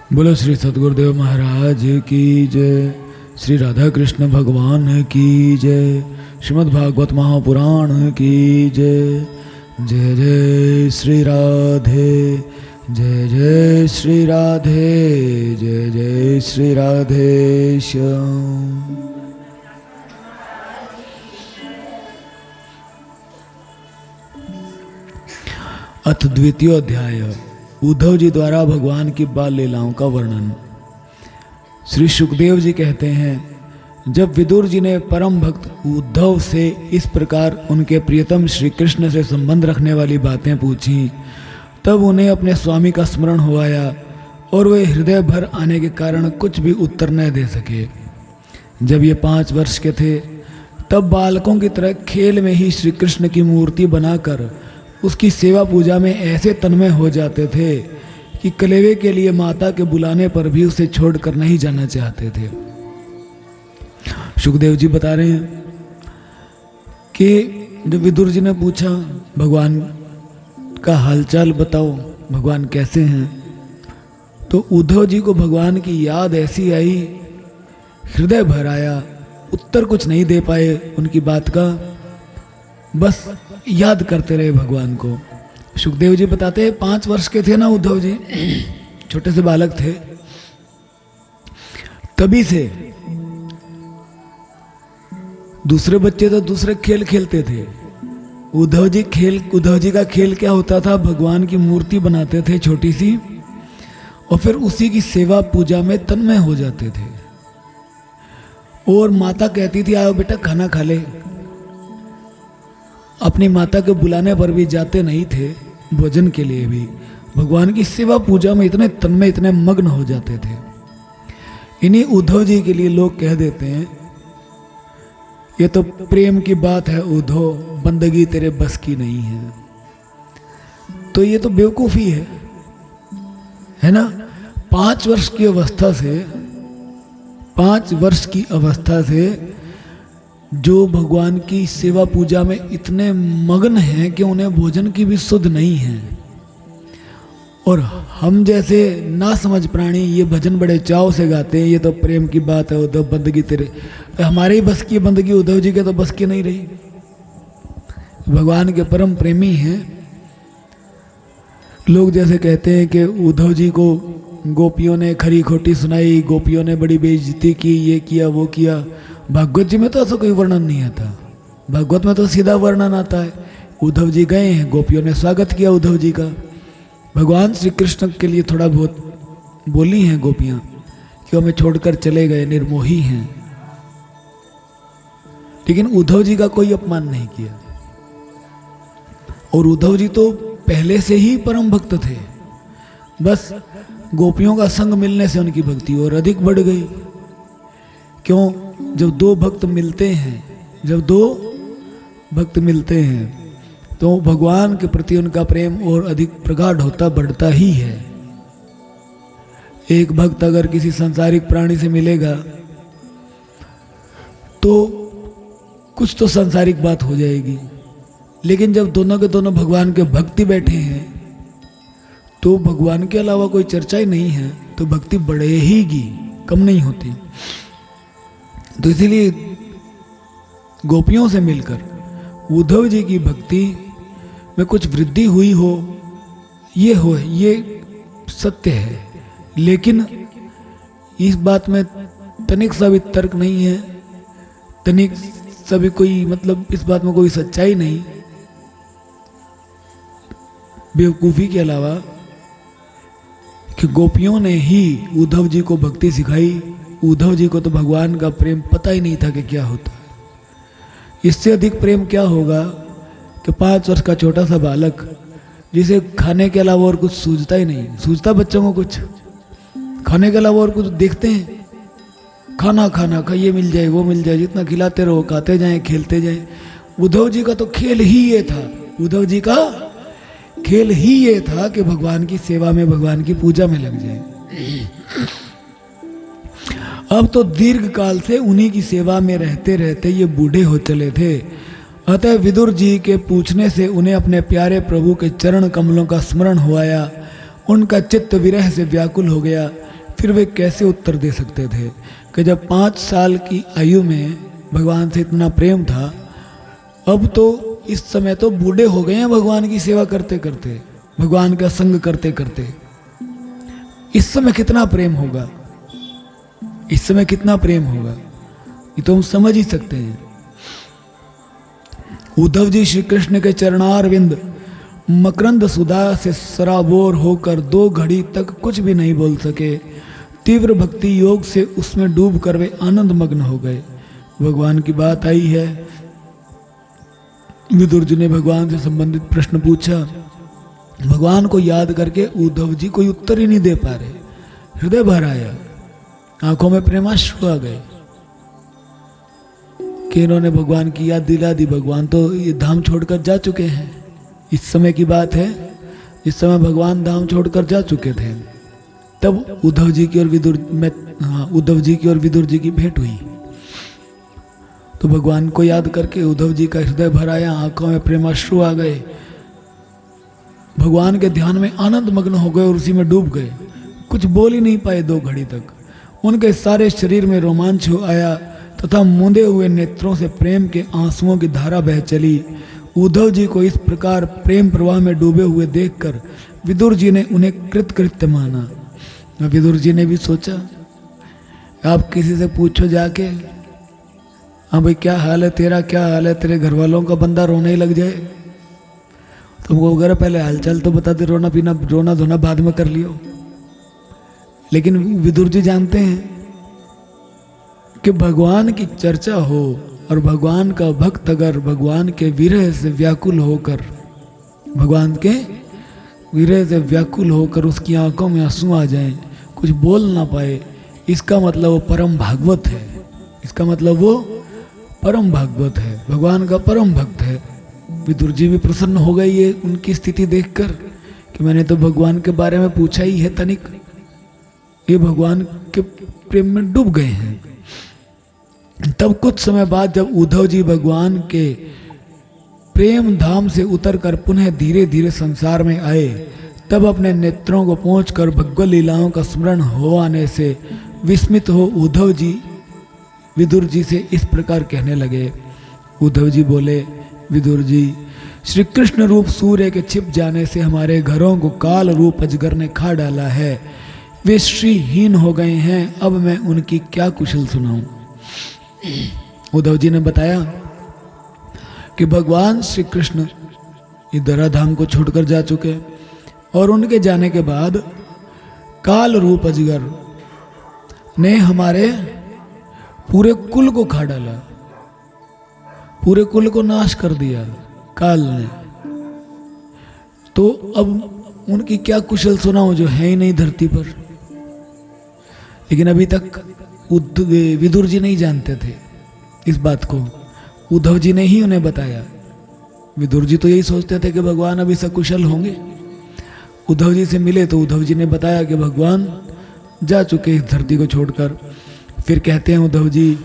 बोलो श्री सद्गुरुदेव महाराज की जय। श्री राधा कृष्ण भगवान की जय। श्रीमद् भागवत महापुराण की जय। जय जय श्री राधे, जय जय श्री राधे, जय जय श्री राधेश्याम। अथ द्वितीय अध्याय। उद्धव जी द्वारा भगवान की बाल लीलाओं का वर्णन। श्री सुखदेव जी कहते हैं, जब विदुर जी ने परम भक्त उद्धव से इस प्रकार उनके प्रियतम श्री कृष्ण से संबंध रखने वाली बातें पूछी, तब उन्हें अपने स्वामी का स्मरण हो आया और वे हृदय भर आने के कारण कुछ भी उत्तर न दे सके। जब ये 5 वर्ष के थे, तब बालकों की तरह खेल में ही श्री कृष्ण की मूर्ति बनाकर उसकी सेवा पूजा में ऐसे तन्मय हो जाते थे कि कलेवे के लिए माता के बुलाने पर भी उसे छोड़कर नहीं जाना चाहते थे। सुखदेव जी बता रहे हैं कि जब विदुर जी ने पूछा, भगवान का हालचाल बताओ, भगवान कैसे हैं, तो उद्धव जी को भगवान की याद ऐसी आई, हृदय भर आया, उत्तर कुछ नहीं दे पाए उनकी बात का, बस याद करते रहे भगवान को। सुखदेव जी बताते हैं 5 वर्ष के थे ना उद्धव जी, छोटे से बालक थे, तभी से दूसरे बच्चे तो दूसरे खेल खेलते थे। उद्धव जी का खेल क्या होता था, भगवान की मूर्ति बनाते थे छोटी सी और फिर उसी की सेवा पूजा में तन्मय हो जाते थे। और माता कहती थी, आओ बेटा खाना खा ले। अपनी माता के बुलाने पर भी जाते नहीं थे, भोजन के लिए भी भगवान की सेवा पूजा में इतने तन्मय, इतने मग्न हो जाते थे। इन्हीं उद्धव जी के लिए लोग कह देते हैं, ये तो प्रेम की बात है उद्धव, बंदगी तेरे बस की नहीं है। तो ये तो बेवकूफ़ी है ना। 5 वर्ष की अवस्था से जो भगवान की सेवा पूजा में इतने मग्न हैं कि उन्हें भोजन की भी सुध नहीं है। और हम जैसे ना समझ प्राणी ये भजन बड़े चाव से गाते हैं, ये तो प्रेम की बात है उद्धव, बंदगी तेरे, हमारे ही बस की बंदगी, उद्धव जी के तो बस की नहीं रही। भगवान के परम प्रेमी हैं। लोग जैसे कहते हैं कि उद्धव जी को गोपियों ने खरी खोटी सुनाई, गोपियों ने बड़ी बेइज्जती की, ये किया वो किया। भागवत जी में तो ऐसा कोई वर्णन नहीं आता। भागवत में तो सीधा वर्णन आता है, उद्धव जी गए हैं, गोपियों ने स्वागत किया उद्धव जी का। भगवान श्री कृष्ण के लिए थोड़ा बहुत बोली हैं गोपियां कि हमें छोड़कर चले गए, निर्मोही हैं, लेकिन उद्धव जी का कोई अपमान नहीं किया। और उद्धव जी तो पहले से ही परम भक्त थे, बस गोपियों का संग मिलने से उनकी भक्ति और अधिक बढ़ गई। क्यों? जब दो भक्त मिलते हैं तो भगवान के प्रति उनका प्रेम और अधिक प्रगाढ़ होता बढ़ता ही है। एक भक्त अगर किसी सांसारिक प्राणी से मिलेगा तो कुछ तो सांसारिक बात हो जाएगी, लेकिन जब दोनों के दोनों भगवान के भक्ति बैठे हैं तो भगवान के अलावा कोई चर्चा ही नहीं है, तो भक्ति बढ़ेगी, कम नहीं होती। तो इसीलिए गोपियों से मिलकर उद्धव जी की भक्ति में कुछ वृद्धि हुई हो, ये सत्य है, लेकिन इस बात में तनिक सा भी तर्क नहीं है, तनिक सा भी कोई मतलब इस बात में कोई सच्चाई नहीं, बेवकूफ़ी के अलावा कि गोपियों ने ही उद्धव जी को भक्ति सिखाई। उद्धव जी को तो भगवान का प्रेम पता ही नहीं था कि क्या होता है। इससे अधिक प्रेम क्या होगा कि 5 वर्ष का छोटा सा बालक जिसे खाने के अलावा और कुछ सूझता ही नहीं, सूझता बच्चों को कुछ खाने के अलावा और कुछ देखते हैं, खाना ये मिल जाए वो मिल जाए, जितना खिलाते रहो, खाते जाएं, खेलते जाएं। उद्धव जी का तो खेल ही ये था, उद्धव जी का खेल ही ये था कि भगवान की सेवा में, भगवान की पूजा में लग जाए। अब तो दीर्घ काल से उन्हीं की सेवा में रहते रहते ये बूढ़े हो चले थे। अतः विदुर जी के पूछने से उन्हें अपने प्यारे प्रभु के चरण कमलों का स्मरण हो आया। उनका चित्त विरह से व्याकुल हो गया। फिर वे कैसे उत्तर दे सकते थे कि जब 5 साल की आयु में भगवान से इतना प्रेम था, अब तो इस समय तो बूढ़े हो गए हैं भगवान की सेवा करते करते, भगवान का संग करते करते। इस समय कितना प्रेम होगा, इस समय कितना प्रेम होगा, ये तो हम समझ ही सकते हैं। उद्धव जी श्री कृष्ण के चरणारविंद मकरंद सुधा से सराबोर होकर 2 घड़ी तक कुछ भी नहीं बोल सके। तीव्र भक्ति योग से उसमें डूब कर वे आनंद मग्न हो गए। भगवान की बात आई है, विदुर जी ने भगवान से संबंधित प्रश्न पूछा। भगवान को याद करके उद्धव जी कोई उत्तर ही नहीं दे पा रहे, हृदय भर आया, आंखों में प्रेमाश्रु आ गए कि इन्होंने भगवान की याद दिला दी। भगवान तो ये धाम छोड़कर जा चुके हैं। इस समय की बात है, इस समय भगवान धाम छोड़कर जा चुके थे। तब उद्धव जी की और विदुर जी की भेंट हुई। तो भगवान को याद करके उद्धव जी का हृदय भर आया, आंखों में प्रेमाश्रु आ गए, भगवान के ध्यान में आनंद मग्न हो गए और उसी में डूब गए। कुछ बोल ही नहीं पाए 2 घड़ी तक। उनके सारे शरीर में रोमांच आया तथा मूंदे हुए नेत्रों से प्रेम के आंसुओं की धारा बह चली। उद्धव जी को इस प्रकार प्रेम प्रवाह में डूबे हुए देखकर विदुर जी ने उन्हें कृतकृत्य माना। विदुर जी ने भी सोचा, आप किसी से पूछो जाके, हाँ भाई क्या हाल है तेरा, क्या हाल है, तेरे घर वालों का बंदा रोने ही लग जाए, तुमको अगर पहले हालचाल तो बता दे, रोना धोना बाद में कर लियो। लेकिन विदुर जी जानते हैं कि भगवान की चर्चा हो और भगवान का भक्त अगर भगवान के विरह से व्याकुल होकर, भगवान के विरह से व्याकुल होकर उसकी आंखों में आंसू आ जाएं, कुछ बोल ना पाए, इसका मतलब वो परम भागवत है, इसका मतलब वो परम भागवत है, भगवान का परम भक्त है। विदुर जी भी प्रसन्न हो गई ये उनकी स्थिति देखकर कि मैंने तो भगवान के बारे में पूछा ही है तनिक, ये भगवान के प्रेम में डूब गए हैं। तब कुछ समय बाद जब उद्धव जी भगवान के प्रेम धाम से उतरकर पुनः धीरे धीरे संसार में आए, तब अपने नेत्रों को पहुंचकर भगवत लीलाओं का स्मरण हो आने से विस्मित हो उद्धव जी विदुर जी से इस प्रकार कहने लगे। उद्धव जी बोले, विदुर जी, श्री कृष्ण रूप सूर्य के छिप जाने से हमारे घरों को काल रूप अजगर ने खा डाला है, वे श्रीहीन हो गए हैं, अब मैं उनकी क्या कुशल सुनाऊं। उद्धव जी ने बताया कि भगवान श्री कृष्ण इधरा धाम को छोड़कर जा चुके और उनके जाने के बाद काल रूप अजगर ने हमारे पूरे कुल को खा डाला, पूरे कुल को नाश कर दिया काल ने। तो अब उनकी क्या कुशल सुनाऊं जो है ही नहीं धरती पर। लेकिन अभी तक विदुर जी नहीं जानते थे इस बात को, उद्धव जी ने ही उन्हें बताया। विदुर जी तो यही सोचते थे कि भगवान अभी सकुशल होंगे। उद्धव जी से मिले तो उद्धव जी ने बताया कि भगवान जा चुके इस धरती को छोड़कर। फिर कहते हैं उद्धव जी,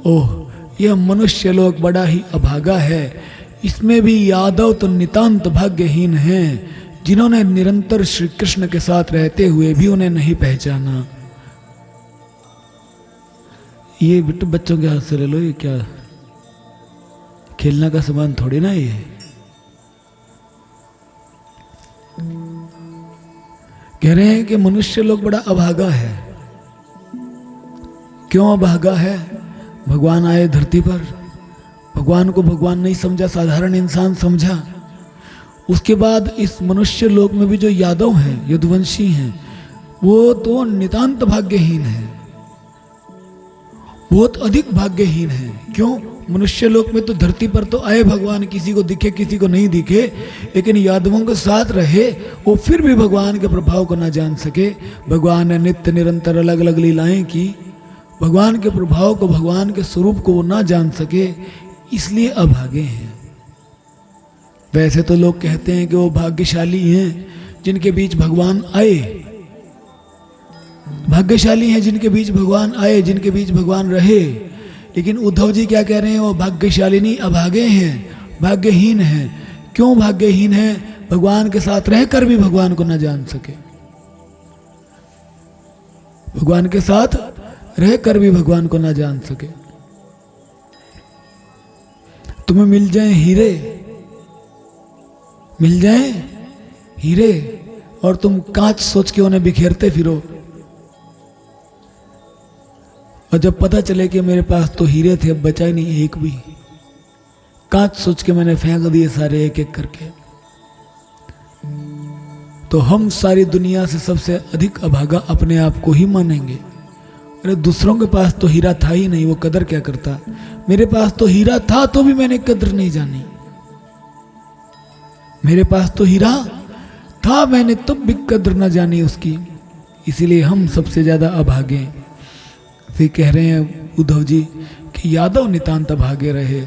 ओह यह मनुष्य लोक बड़ा ही अभागा है, इसमें भी यादव तो नितांत भाग्यहीन हैं जिन्होंने निरंतर श्री कृष्ण के साथ रहते हुए भी उन्हें नहीं पहचाना। ये बिट्टू बच्चों के हाथ से ले लो, ये क्या खेलने का सामान थोड़ी ना ये। कह रहे हैं कि मनुष्य लोग बड़ा अभागा है। क्यों अभागा है? भगवान आए धरती पर, भगवान को भगवान नहीं समझा, साधारण इंसान समझा। उसके बाद इस मनुष्य लोक में भी जो यादव हैं, यदुवंशी हैं, वो तो नितांत भाग्यहीन हैं, बहुत अधिक भाग्यहीन हैं। क्यों? मनुष्य लोक में तो धरती पर तो आए भगवान, किसी को दिखे किसी को नहीं दिखे, लेकिन यादवों के साथ रहे, वो फिर भी भगवान के प्रभाव को ना जान सके। भगवान ने नित्य निरंतर अलग अलग लीलाएं की, भगवान के प्रभाव को, भगवान के स्वरूप को वो ना जान सके, इसलिए अभागे हैं। वैसे तो लोग कहते हैं कि वो भाग्यशाली हैं जिनके बीच भगवान आए, भाग्यशाली हैं जिनके बीच भगवान आए, जिनके बीच भगवान रहे। लेकिन उद्धव जी क्या कह रहे हैं? वो भाग्यशाली नहीं, अभागे हैं, भाग्यहीन हैं। क्यों भाग्यहीन हैं? भगवान के साथ रहकर भी भगवान को न जान सके। भगवान के साथ रहकर भी भगवान को ना जान सके। तुम्हें मिल जाए हीरे और तुम कांच सोच के उन्हें बिखेरते फिरो, और जब पता चले कि मेरे पास तो हीरे थे, अब बचा ही नहीं एक भी, कांच सोच के मैंने फेंक दिए सारे एक एक करके, तो हम सारी दुनिया से सबसे अधिक अभागा अपने आप को ही मानेंगे। अरे दूसरों के पास तो हीरा था ही नहीं, वो कदर क्या करता। मेरे पास तो हीरा था तो भी मैंने कदर नहीं जानी। मेरे पास तो हीरा था, मैंने तब भी कदर न जानी उसकी। इसीलिए हम सबसे ज्यादा अभागे। फिर कह रहे हैं उद्धव जी कि यादव नितांत अभागे रहे,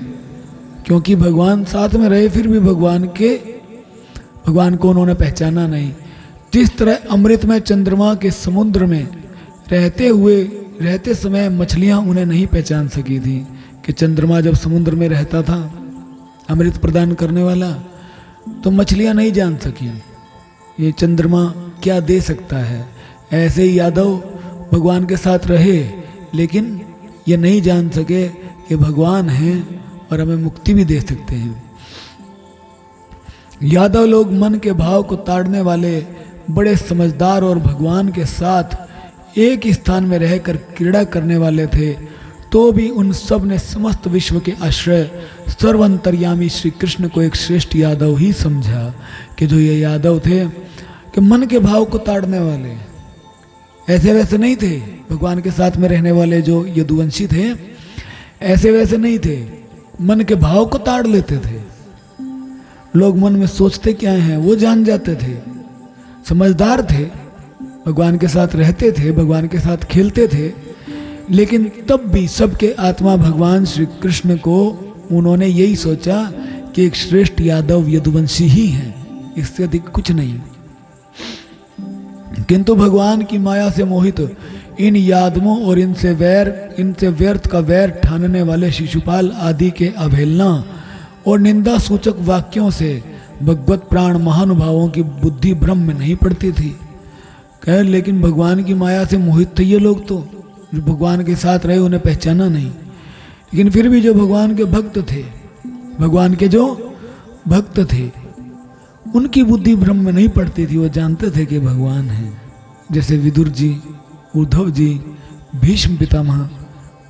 क्योंकि भगवान साथ में रहे फिर भी भगवान को उन्होंने पहचाना नहीं। जिस तरह अमृत में चंद्रमा के समुद्र में रहते समय मछलियां उन्हें नहीं पहचान सकी थी कि चंद्रमा जब समुद्र में रहता था अमृत प्रदान करने वाला, तो मछलियां नहीं जान सकी ये चंद्रमा क्या दे सकता है। ऐसे ही यादव भगवान के साथ रहे, लेकिन ये नहीं जान सके कि भगवान हैं और हमें मुक्ति भी दे सकते हैं। यादव लोग मन के भाव को ताड़ने वाले बड़े समझदार और भगवान के साथ एक ही स्थान में रहकर क्रीड़ा करने वाले थे, तो भी उन सब ने समस्त विश्व के आश्रय सर्वंतर्यामी श्री कृष्ण को एक श्रेष्ठ यादव ही समझा कि जो ये यादव थे कि मन के भाव को ताड़ने वाले, ऐसे वैसे नहीं थे। भगवान के साथ में रहने वाले जो यदुवंशी थे ऐसे वैसे नहीं थे, मन के भाव को ताड़ लेते थे। लोग मन में सोचते क्या हैं वो जान जाते थे, समझदार थे, भगवान के साथ रहते थे, भगवान के साथ खेलते थे, लेकिन तब भी सबके आत्मा भगवान श्री कृष्ण को उन्होंने यही सोचा कि एक श्रेष्ठ यादव यदुवंशी ही है, इससे अधिक कुछ नहीं। किंतु भगवान की माया से मोहित इन यादवों और इनसे व्यर्थ का वैर ठानने वाले शिशुपाल आदि के अवहेलना और निंदा सूचक वाक्यों से भगवत प्राण महानुभावों की बुद्धि भ्रम में नहीं पड़ती थी। कह लेकिन भगवान की माया से मोहित थे ये लोग, तो जो भगवान के साथ रहे उन्हें पहचाना नहीं, लेकिन फिर भी जो भगवान के भक्त थे, भगवान के जो भक्त थे उनकी बुद्धि भ्रम में नहीं पड़ती थी, वो जानते थे कि भगवान हैं। जैसे विदुर जी, उद्धव जी, भीष्म पितामह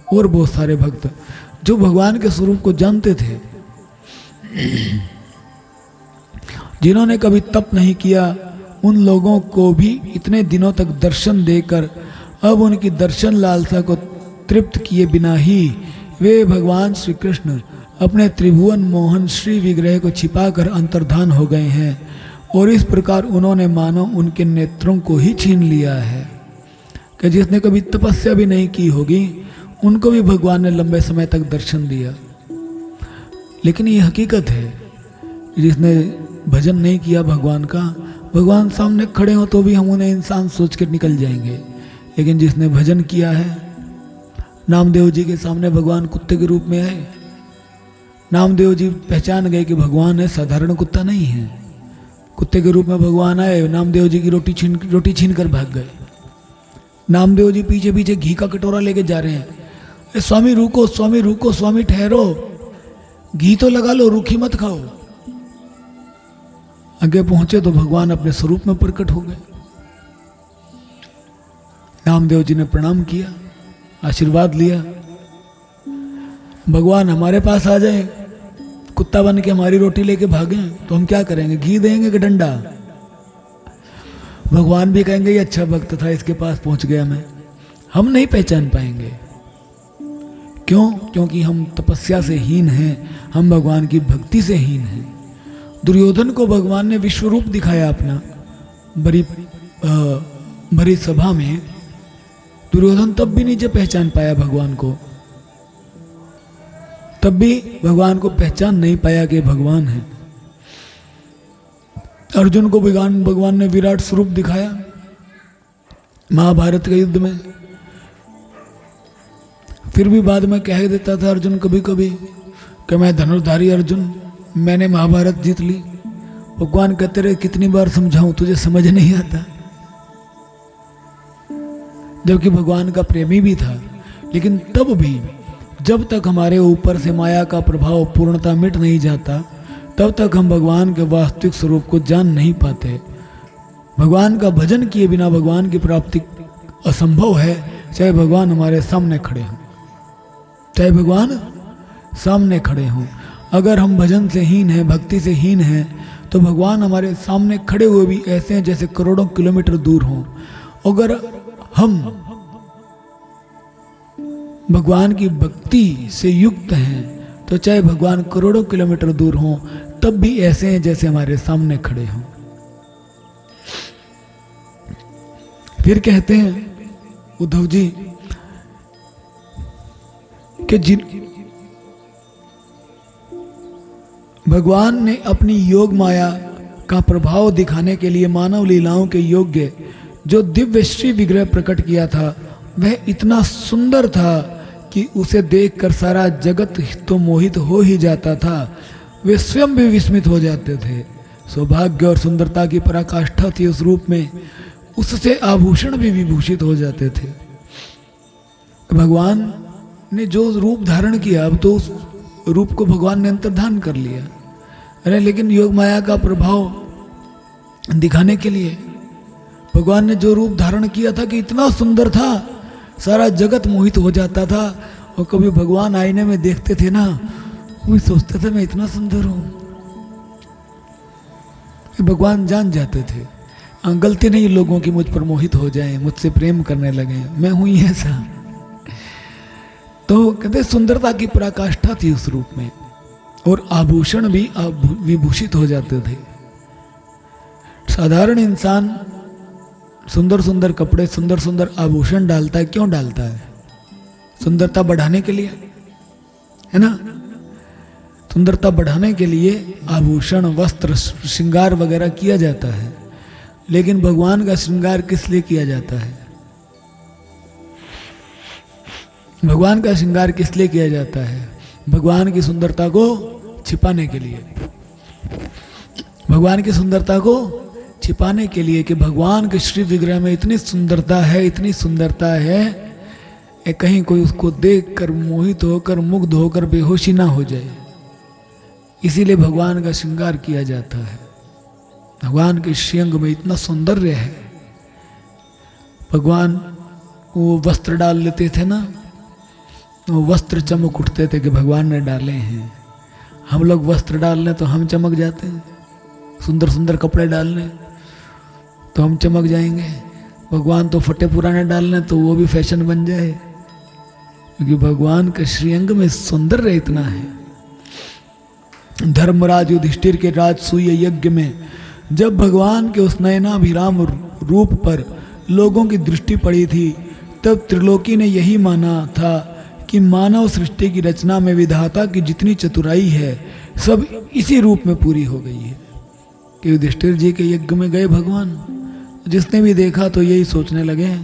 और बहुत सारे भक्त जो भगवान के स्वरूप को जानते थे, जिन्होंने कभी तप नहीं किया, उन लोगों को भी इतने दिनों तक दर्शन देकर अब उनकी दर्शन लालसा को तृप्त किए बिना ही वे भगवान श्री कृष्ण अपने त्रिभुवन मोहन श्री विग्रह को छिपाकर अंतर्धान हो गए हैं, और इस प्रकार उन्होंने मानो उनके नेत्रों को ही छीन लिया है कि जिसने कभी तपस्या भी नहीं की होगी उनको भी भगवान ने लंबे समय तक दर्शन दिया। लेकिन ये हकीकत है, जिसने भजन नहीं किया भगवान का, भगवान सामने खड़े हो तो भी हम उन्हें इंसान सोच कर निकल जाएंगे, लेकिन जिसने भजन किया है, नामदेव जी के सामने भगवान कुत्ते के रूप में आए, नामदेव जी पहचान गए कि भगवान है, साधारण कुत्ता नहीं है। कुत्ते के रूप में भगवान आए, नामदेव जी की रोटी छीन कर भाग गए। नामदेव जी पीछे पीछे घी का कटोरा लेके जा रहे हैं, स्वामी रुको, स्वामी रुको, स्वामी ठहरो, घी तो लगा लो, रूखी मत खाओ। आगे पहुंचे तो भगवान अपने स्वरूप में प्रकट हो गए। नामदेव जी ने प्रणाम किया, आशीर्वाद लिया। भगवान हमारे पास आ जाए, कुत्ता बन के हमारी रोटी लेके भागे तो हम क्या करेंगे, घी देंगे कि डंडा? भगवान भी कहेंगे ये अच्छा भक्त था, इसके पास पहुंच गया मैं। हम नहीं पहचान पाएंगे। क्यों? क्योंकि हम तपस्या से हीन हैं, हम भगवान की भक्ति से हीन हैं। दुर्योधन को भगवान ने विश्व रूप दिखाया अपना भरी सभा में, दुर्योधन तब भी नहीं पहचान पाया भगवान को, तब भी भगवान को पहचान नहीं पाया कि भगवान है। अर्जुन को भगवान ने विराट स्वरूप दिखाया महाभारत के युद्ध में, फिर भी बाद में कह देता था अर्जुन कभी कभी कि मैं धनुर्धारी अर्जुन, मैंने महाभारत जीत ली। भगवान कहते रहे कितनी बार समझाऊं तुझे समझ नहीं आता। जबकि भगवान का प्रेमी भी था। लेकिन तब भी जब तक हमारे ऊपर से माया का प्रभाव पूर्णतः मिट नहीं जाता, तब तक हम भगवान के वास्तविक स्वरूप को जान नहीं पाते। भगवान का भजन किए बिना भगवान की प्राप्ति असंभव है, चाहे भगवान हमारे सामने खड़े हों, चाहे भगवान सामने खड़े हों। अगर हम भजन से हीन हैं, भक्ति से हीन हैं, तो भगवान हमारे सामने खड़े हुए भी ऐसे हैं जैसे करोड़ों किलोमीटर दूर हों। अगर हम भगवान की भक्ति से युक्त हैं, तो चाहे भगवान करोड़ों किलोमीटर दूर हों, तब भी ऐसे हैं जैसे हमारे saamne खड़े हों। फिर कहते हैं उद्धव जी कि जिन भगवान ने अपनी योग माया का प्रभाव दिखाने के लिए मानव लीलाओं के योग्य जो दिव्य श्री विग्रह प्रकट किया था, वह इतना सुंदर था कि उसे देखकर सारा जगत तो मोहित हो ही जाता था। वे स्वयं भी विस्मित हो जाते थे। सौभाग्य और सुंदरता की पराकाष्ठा थी उस रूप में, उससे आभूषण भी विभूषित हो जाते थे। भगवान ने जो रूप धारण किया, अब तो उस रूप को भगवान ने अंतर्धान कर लिया। अरे लेकिन योग माया का प्रभाव दिखाने के लिए भगवान ने जो रूप धारण किया था कि इतना सुंदर था, सारा जगत मोहित हो जाता था। और कभी भगवान आईने में देखते थे ना, वो सोचते थे मैं इतना सुंदर हूं। भगवान जान जाते थे गलती नहीं लोगों की मुझ पर मोहित हो जाए, मुझसे प्रेम करने लगे, मैं हूं ही ऐसा। तो कहते सुंदरता की पराकाष्ठा थी उस रूप में, और आभूषण भी विभूषित हो जाते थे। साधारण इंसान सुंदर सुंदर कपड़े, सुंदर सुंदर आभूषण डालता है, क्यों डालता है? सुंदरता बढ़ाने के लिए, है ना। सुंदरता बढ़ाने के लिए आभूषण, वस्त्र, श्रृंगार वगैरह किया जाता है। लेकिन भगवान का श्रृंगार किस लिए किया जाता है? भगवान का श्रृंगार किस लिए किया जाता है? भगवान की सुंदरता को छिपाने के लिए। भगवान की सुंदरता को छिपाने के लिए कि भगवान के श्री विग्रह में इतनी सुंदरता है, इतनी सुंदरता है, कहीं कोई उसको देखकर मोहित होकर, मुग्ध होकर बेहोशी ना हो जाए। इसीलिए भगवान का श्रृंगार किया जाता है। भगवान के श्रीअंग में इतना सौंदर्य है। भगवान वो वस्त्र डाल लेते थे ना, वो वस्त्र चमक उठते थे कि भगवान ने डाले हैं। हम लोग वस्त्र डाल लें तो हम चमक जाते हैं, सुंदर सुंदर कपड़े डाल लें तो हम चमक जाएंगे। भगवान तो फटे पुराने डाल लें तो वो भी फैशन बन जाए, क्योंकि भगवान के श्रीअंग में सौंदर्य इतना है। धर्मराज युधिष्ठिर के राजसूय यज्ञ में जब भगवान के उस नयनाभिराम रूप पर लोगों की दृष्टि पड़ी थी, तब त्रिलोकी ने यही माना था कि मानव सृष्टि की रचना में विधाता की जितनी चतुराई है, सब इसी रूप में पूरी हो गई है। कि युधिष्ठिर जी के यज्ञ में गए भगवान, जिसने भी देखा तो यही सोचने लगे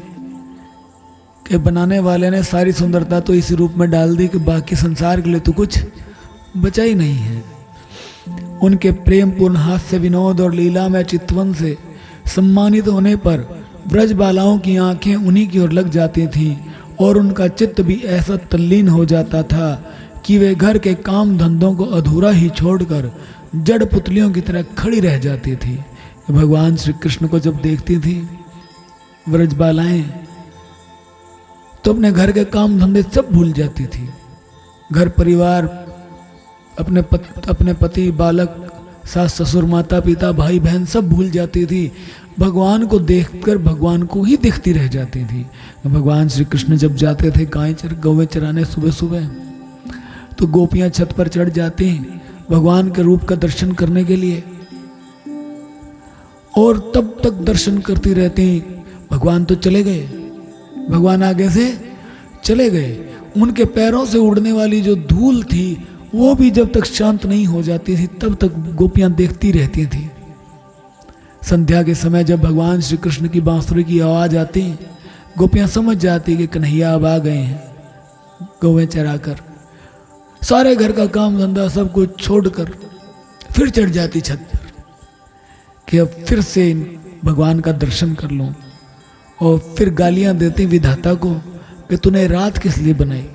कि बनाने वाले ने सारी सुंदरता तो इसी रूप में डाल दी कि बाकी संसार के लिए तो कुछ बचा ही नहीं है। उनके प्रेम पूर्ण हास्य, विनोद और लीला में चितवन से सम्मानित होने पर ब्रज बालाओं की आंखें उन्हीं की ओर लग जाती थीं, और उनका चित्त भी ऐसा तल्लीन हो जाता था कि वे घर के काम धंधों को अधूरा ही छोड़कर जड़ पुतलियों की तरह खड़ी रह जाती थी। भगवान श्री कृष्ण को जब देखती थी व्रजबालाएं, तो अपने घर के काम धंधे सब भूल जाती थी। घर परिवार, अपने पति, बालक, सास ससुर, माता पिता, भाई बहन सब भूल जाती थी। भगवान को देखकर भगवान को ही देखती रह जाती थी। भगवान श्री कृष्ण जब जाते थे गौवें चराने सुबह सुबह, तो गोपियां छत पर चढ़ जाती भगवान के रूप का दर्शन करने के लिए, और तब तक दर्शन करती रहती। भगवान तो चले गए, भगवान आगे से चले गए। उनके पैरों से उड़ने वाली जो धूल थी, वो भी जब तक शांत नहीं हो जाती थी, तब तक गोपियां देखती रहती थी। संध्या के समय जब भगवान श्री कृष्ण की बांसुरी की आवाज आती, गोपियां समझ जाती कि कन्हैया अब आ गए हैं। गौवें चराकर सारे घर का काम धंधा सब कुछ छोड़कर फिर चढ़ जाती छत पर कि अब फिर से भगवान का दर्शन कर लूं। और फिर गालियां देते विधाता को कि तूने रात किस लिए बनाई,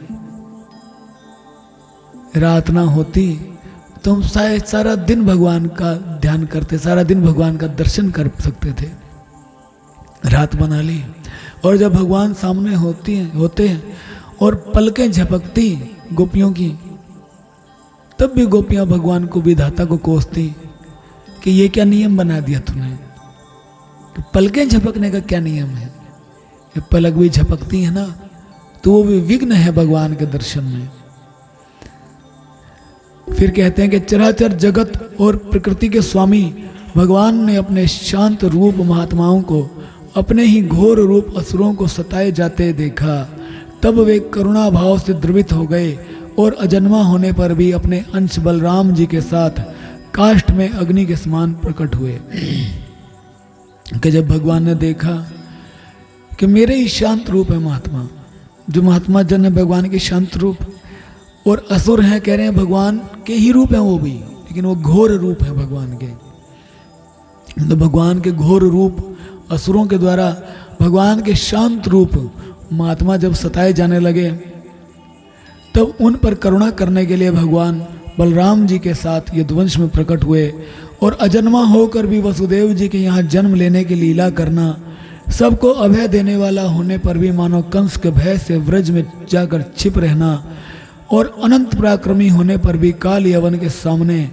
रात ना होती तो हम शायद सारा दिन भगवान का ध्यान करते, सारा दिन भगवान का दर्शन कर सकते थे। रात बना ली और जब भगवान सामने होते हैं और पलकें झपकती गोपियों की, तब भी गोपियां भगवान को विधाता को कोसती कि ये क्या नियम बना दिया तूने, तो पलकें झपकने का क्या नियम है, ये पलक भी झपकती है ना, तो वो भी विघ्न है भगवान के दर्शन में। फिर कहते हैं कि चराचर जगत और प्रकृति के स्वामी भगवान ने अपने शांत रूप महात्माओं को अपने ही घोर रूप असुरों को सताए जाते देखा, तब वे करुणा भाव से द्रवित हो गए और अजन्मा होने पर भी अपने अंश बलराम जी के साथ काष्ठ में अग्नि के समान प्रकट हुए। कि जब भगवान ने देखा कि मेरे ही शांत रूप है महात्मा, जो महात्मा जन है भगवान के शांत रूप, और असुर हैं कह रहे हैं भगवान के ही रूप हैं वो भी, लेकिन वो घोर रूप है भगवान के। तो भगवान के घोर रूप असुरों के द्वारा भगवान के शांत रूप महात्मा जब सताए जाने लगे, तब उन पर करुणा करने के लिए भगवान बलराम जी के साथ यदुवंश में प्रकट हुए और अजन्मा होकर भी वसुदेव जी के यहाँ जन्म लेने की लीला करना, सबको अभय देने वाला होने पर भी मानो कंस के भय से व्रज में जाकर छिप रहना और अनंत पराक्रमी होने पर भी काल यवन के सामने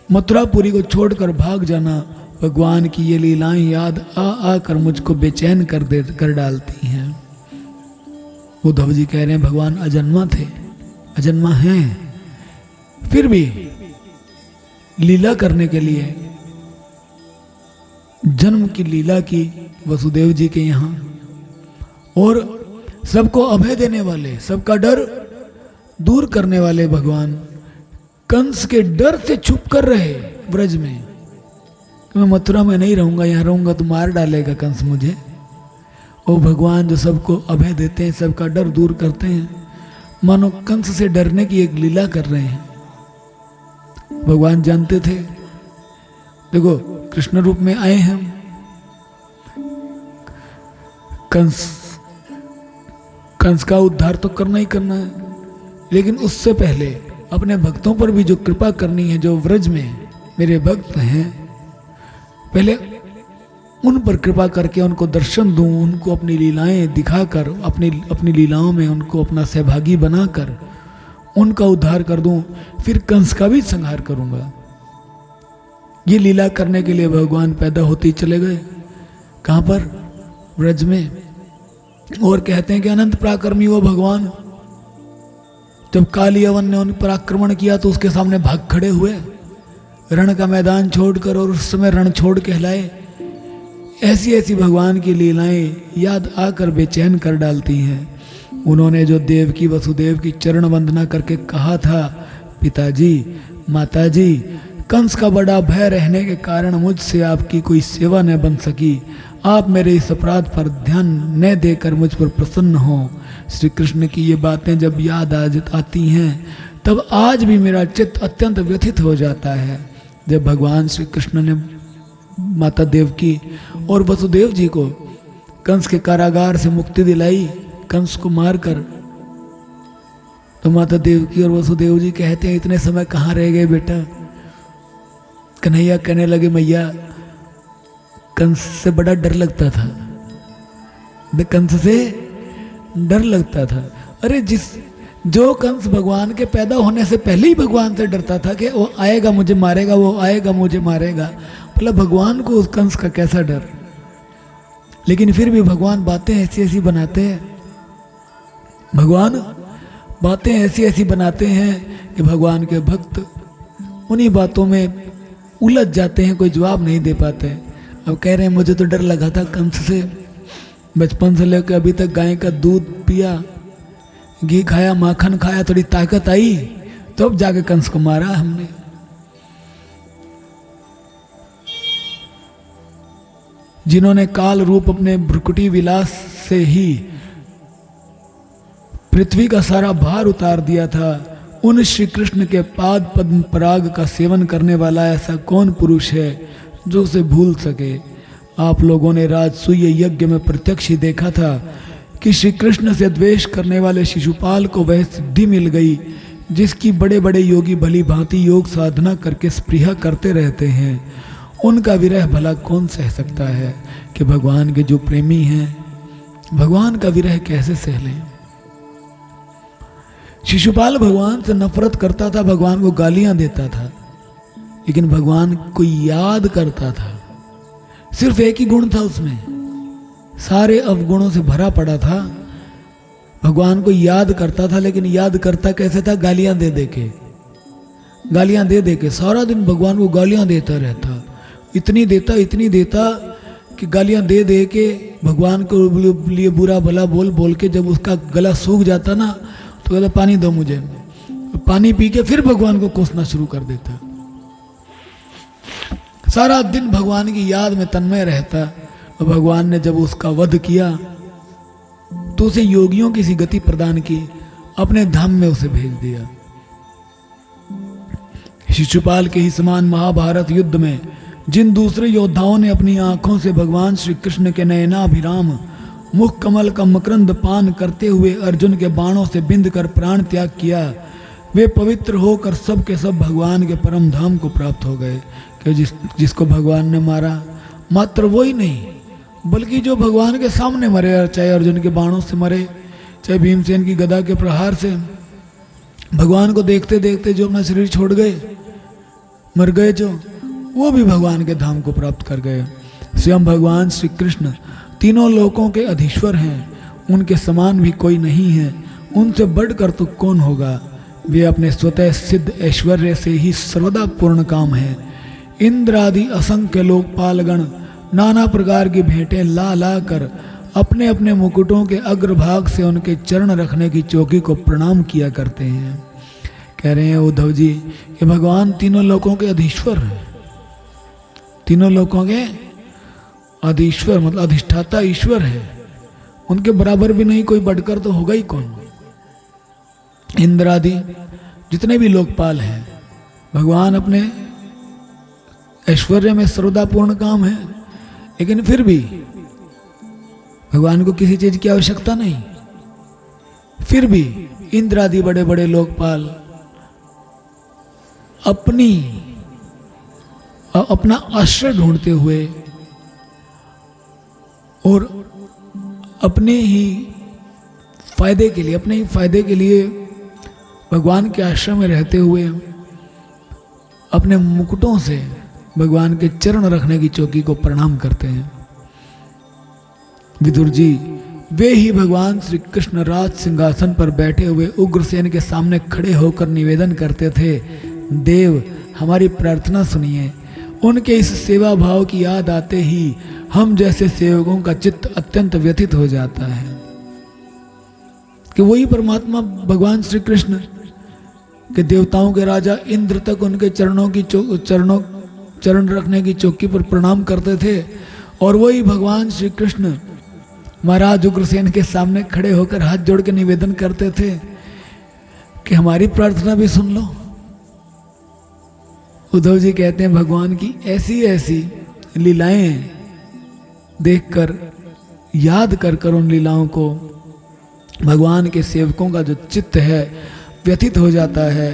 मथुरापुरी को छोड़कर भाग जाना, भगवान की ये लीलाएं याद आकर मुझको बेचैन कर डालती हैं। उद्धव जी कह रहे हैं भगवान अजन्मा थे, अजन्मा हैं, फिर भी लीला करने के लिए जन्म की लीला की वसुदेव जी के यहाँ, और सबको अभय देने वाले, सबका डर दूर करने वाले भगवान कंस के डर से छुप कर रहे ब्रज में। मैं मथुरा में नहीं रहूंगा, यहाँ रहूंगा तो मार डालेगा कंस मुझे। और भगवान जो सबको अभय देते हैं, सबका डर दूर करते हैं, मानो कंस से डरने की एक लीला कर रहे हैं। भगवान जानते थे, देखो कृष्ण रूप में आए हैं हम, कंस का उद्धार तो करना ही करना है, लेकिन उससे पहले अपने भक्तों पर भी जो कृपा करनी है, जो व्रज में मेरे भक्त हैं, पहले उन पर कृपा करके उनको दर्शन दूं, उनको अपनी लीलाएं दिखाकर, अपनी लीलाओं में उनको अपना सहभागी बनाकर उनका उद्धार कर दूं, फिर कंस का भी संहार करूंगा। ये लीला करने के लिए भगवान पैदा होते ही चले गए। कहां पर? व्रज में। और कहते हैं कि अनंत पराक्रमी वो भगवान, जब काल यवन ने उन पर आक्रमण किया तो उसके सामने भाग खड़े हुए, रण का मैदान छोड़कर, और उस समय रण छोड़ कहलाए। ऐसी ऐसी भगवान की लीलाएं याद आकर बेचैन कर डालती हैं। उन्होंने जो देवकी वसुदेव की चरण वंदना करके कहा था, पिताजी माताजी, कंस का बड़ा भय रहने के कारण मुझसे आपकी कोई सेवा न बन सकी, आप मेरे इस अपराध पर ध्यान न देकर मुझ पर प्रसन्न हो। श्री कृष्ण की ये बातें जब याद आती हैं, तब आज भी मेरा चित्त अत्यंत व्यथित हो जाता है। जब भगवान श्री कृष्ण ने माता देवकी और वसुदेव जी को कंस के कारागार से मुक्ति दिलाई, कंस को मारकर, तो माता देवकी और वसुदेव जी कहते हैं, इतने समय कहाँ रह गए बेटा? कन्हैया कहने लगे, मैया कंस से बड़ा डर लगता था, कंस से डर लगता था। अरे जो कंस भगवान के पैदा होने से पहले ही भगवान से डरता था कि वो आएगा मुझे मारेगा, वो आएगा मुझे मारेगा, मतलब भगवान को उस कंस का कैसा डर। लेकिन फिर भी भगवान बातें ऐसी ऐसी बनाते हैं, भगवान बातें ऐसी ऐसी बनाते हैं कि भगवान के भक्त उन्हीं बातों में उलझ जाते हैं, कोई जवाब नहीं दे पाते। अब कह रहे हैं मुझे तो डर लगा था कंस से, बचपन से लेकर अभी तक गाय का दूध पिया, घी खाया, माखन खाया, थोड़ी ताकत आई, तो अब जाके कंस को मारा हमने। जिन्होंने काल रूप अपने भ्रुकुटी विलास से ही पृथ्वी का सारा भार उतार दिया था, उन श्री कृष्ण के पाद पद्म पराग का सेवन करने वाला ऐसा कौन पुरुष है जो उसे भूल सके। आप लोगों ने राजसूय यज्ञ में प्रत्यक्ष ही देखा था कि श्री कृष्ण से द्वेष करने वाले शिशुपाल को वह सिद्धि मिल गई जिसकी बड़े बड़े योगी भली भांति योग साधना करके स्पृहा करते रहते हैं। उनका विरह भला कौन सह सकता है कि भगवान के जो प्रेमी हैं भगवान का विरह कैसे सह लें। शिशुपाल भगवान से नफरत करता था, भगवान को गालियां देता था, लेकिन भगवान को याद करता था। सिर्फ एक ही गुण था उसमें, सारे अवगुणों से भरा पड़ा था। भगवान को याद करता था, लेकिन याद करता कैसे था? गालियां दे दे के, गालियां दे दे के सारा दिन भगवान को गालियां देता रहता। इतनी देता कि गालियां दे दे के भगवान को लिए बुरा भला बोल बोल के जब उसका गला सूख जाता ना तो कहता पानी दो मुझे। पानी पी के फिर भगवान को कोसना शुरू कर देता। सारा दिन भगवान की याद में तन्मय रहता। और भगवान ने जब उसका वध किया तो उसे योगियों की सी गति प्रदान की, अपने धाम में उसे भेज दिया। शिशुपाल के ही समान महाभारत युद्ध में जिन दूसरे योद्धाओं ने अपनी आंखों से भगवान श्री कृष्ण के नयनाभिराम मुख कमल का मकरंद पान करते हुए अर्जुन के बाणों से बिंद कर प्राण त्याग किया, वे पवित्र होकर सब के सब भगवान के परम धाम को प्राप्त हो गए। कि जिसको भगवान ने मारा, मात्र वो ही नहीं बल्कि जो भगवान के सामने मरे, चाहे अर्जुन के बाणों से मरे, चाहे भीमसेन की गदा के प्रहार से, भगवान को देखते देखते जो अपना शरीर छोड़ गए, मर गए, जो वो भी भगवान के धाम को प्राप्त कर गए। स्वयं भगवान श्री कृष्ण तीनों लोकों के अधीश्वर हैं, उनके समान भी कोई नहीं है, उनसे बढ़कर तो कौन होगा। वे अपने स्वतः सिद्ध ऐश्वर्य से ही सर्वदा पूर्ण काम है। इंद्र आदि असंख्य लोकपालगण नाना प्रकार की भेंटें ला ला कर अपने अपने मुकुटों के अग्रभाग से उनके चरण रखने की चौकी को प्रणाम किया करते हैं। कह रहे हैं उद्धव जी कि भगवान तीनों लोकों के अधीश्वर हैं। तीनों लोकों के अधीश्वर मतलब अधिष्ठाता ईश्वर है, उनके बराबर भी नहीं, कोई बढ़कर तो होगा ही कौन। इंद्र आदि जितने भी लोकपाल हैं, भगवान अपने ऐश्वर्य में सर्वदा पूर्ण काम है, लेकिन फिर भी भगवान को किसी चीज की आवश्यकता नहीं। फिर भी इंद्र आदि बड़े बड़े लोकपाल अपना आश्रय ढूंढते हुए और अपने ही फायदे के लिए भगवान के आश्रम में रहते हुए अपने मुकुटों से भगवान के चरण रखने की चौकी को प्रणाम करते हैं। विदुर जी वे ही भगवान श्री कृष्ण राज सिंहासन पर बैठे हुए उग्रसेन के सामने खड़े होकर निवेदन करते थे, देव हमारी प्रार्थना सुनिए। उनके इस सेवा भाव की याद आते ही हम जैसे सेवकों का चित्त अत्यंत व्यथित हो जाता है कि वही परमात्मा भगवान श्री कृष्ण के देवताओं के राजा इंद्र तक उनके चरण रखने की चौकी पर प्रणाम करते थे, और वही भगवान श्री कृष्ण महाराज उग्रसेन के सामने खड़े होकर हाथ जोड़ के निवेदन करते थे कि हमारी प्रार्थना भी सुन लो। उद्धव जी कहते हैं भगवान की ऐसी ऐसी लीलाएं देखकर, याद कर कर उन लीलाओं को भगवान के सेवकों का जो चित्त है व्यथित हो जाता है।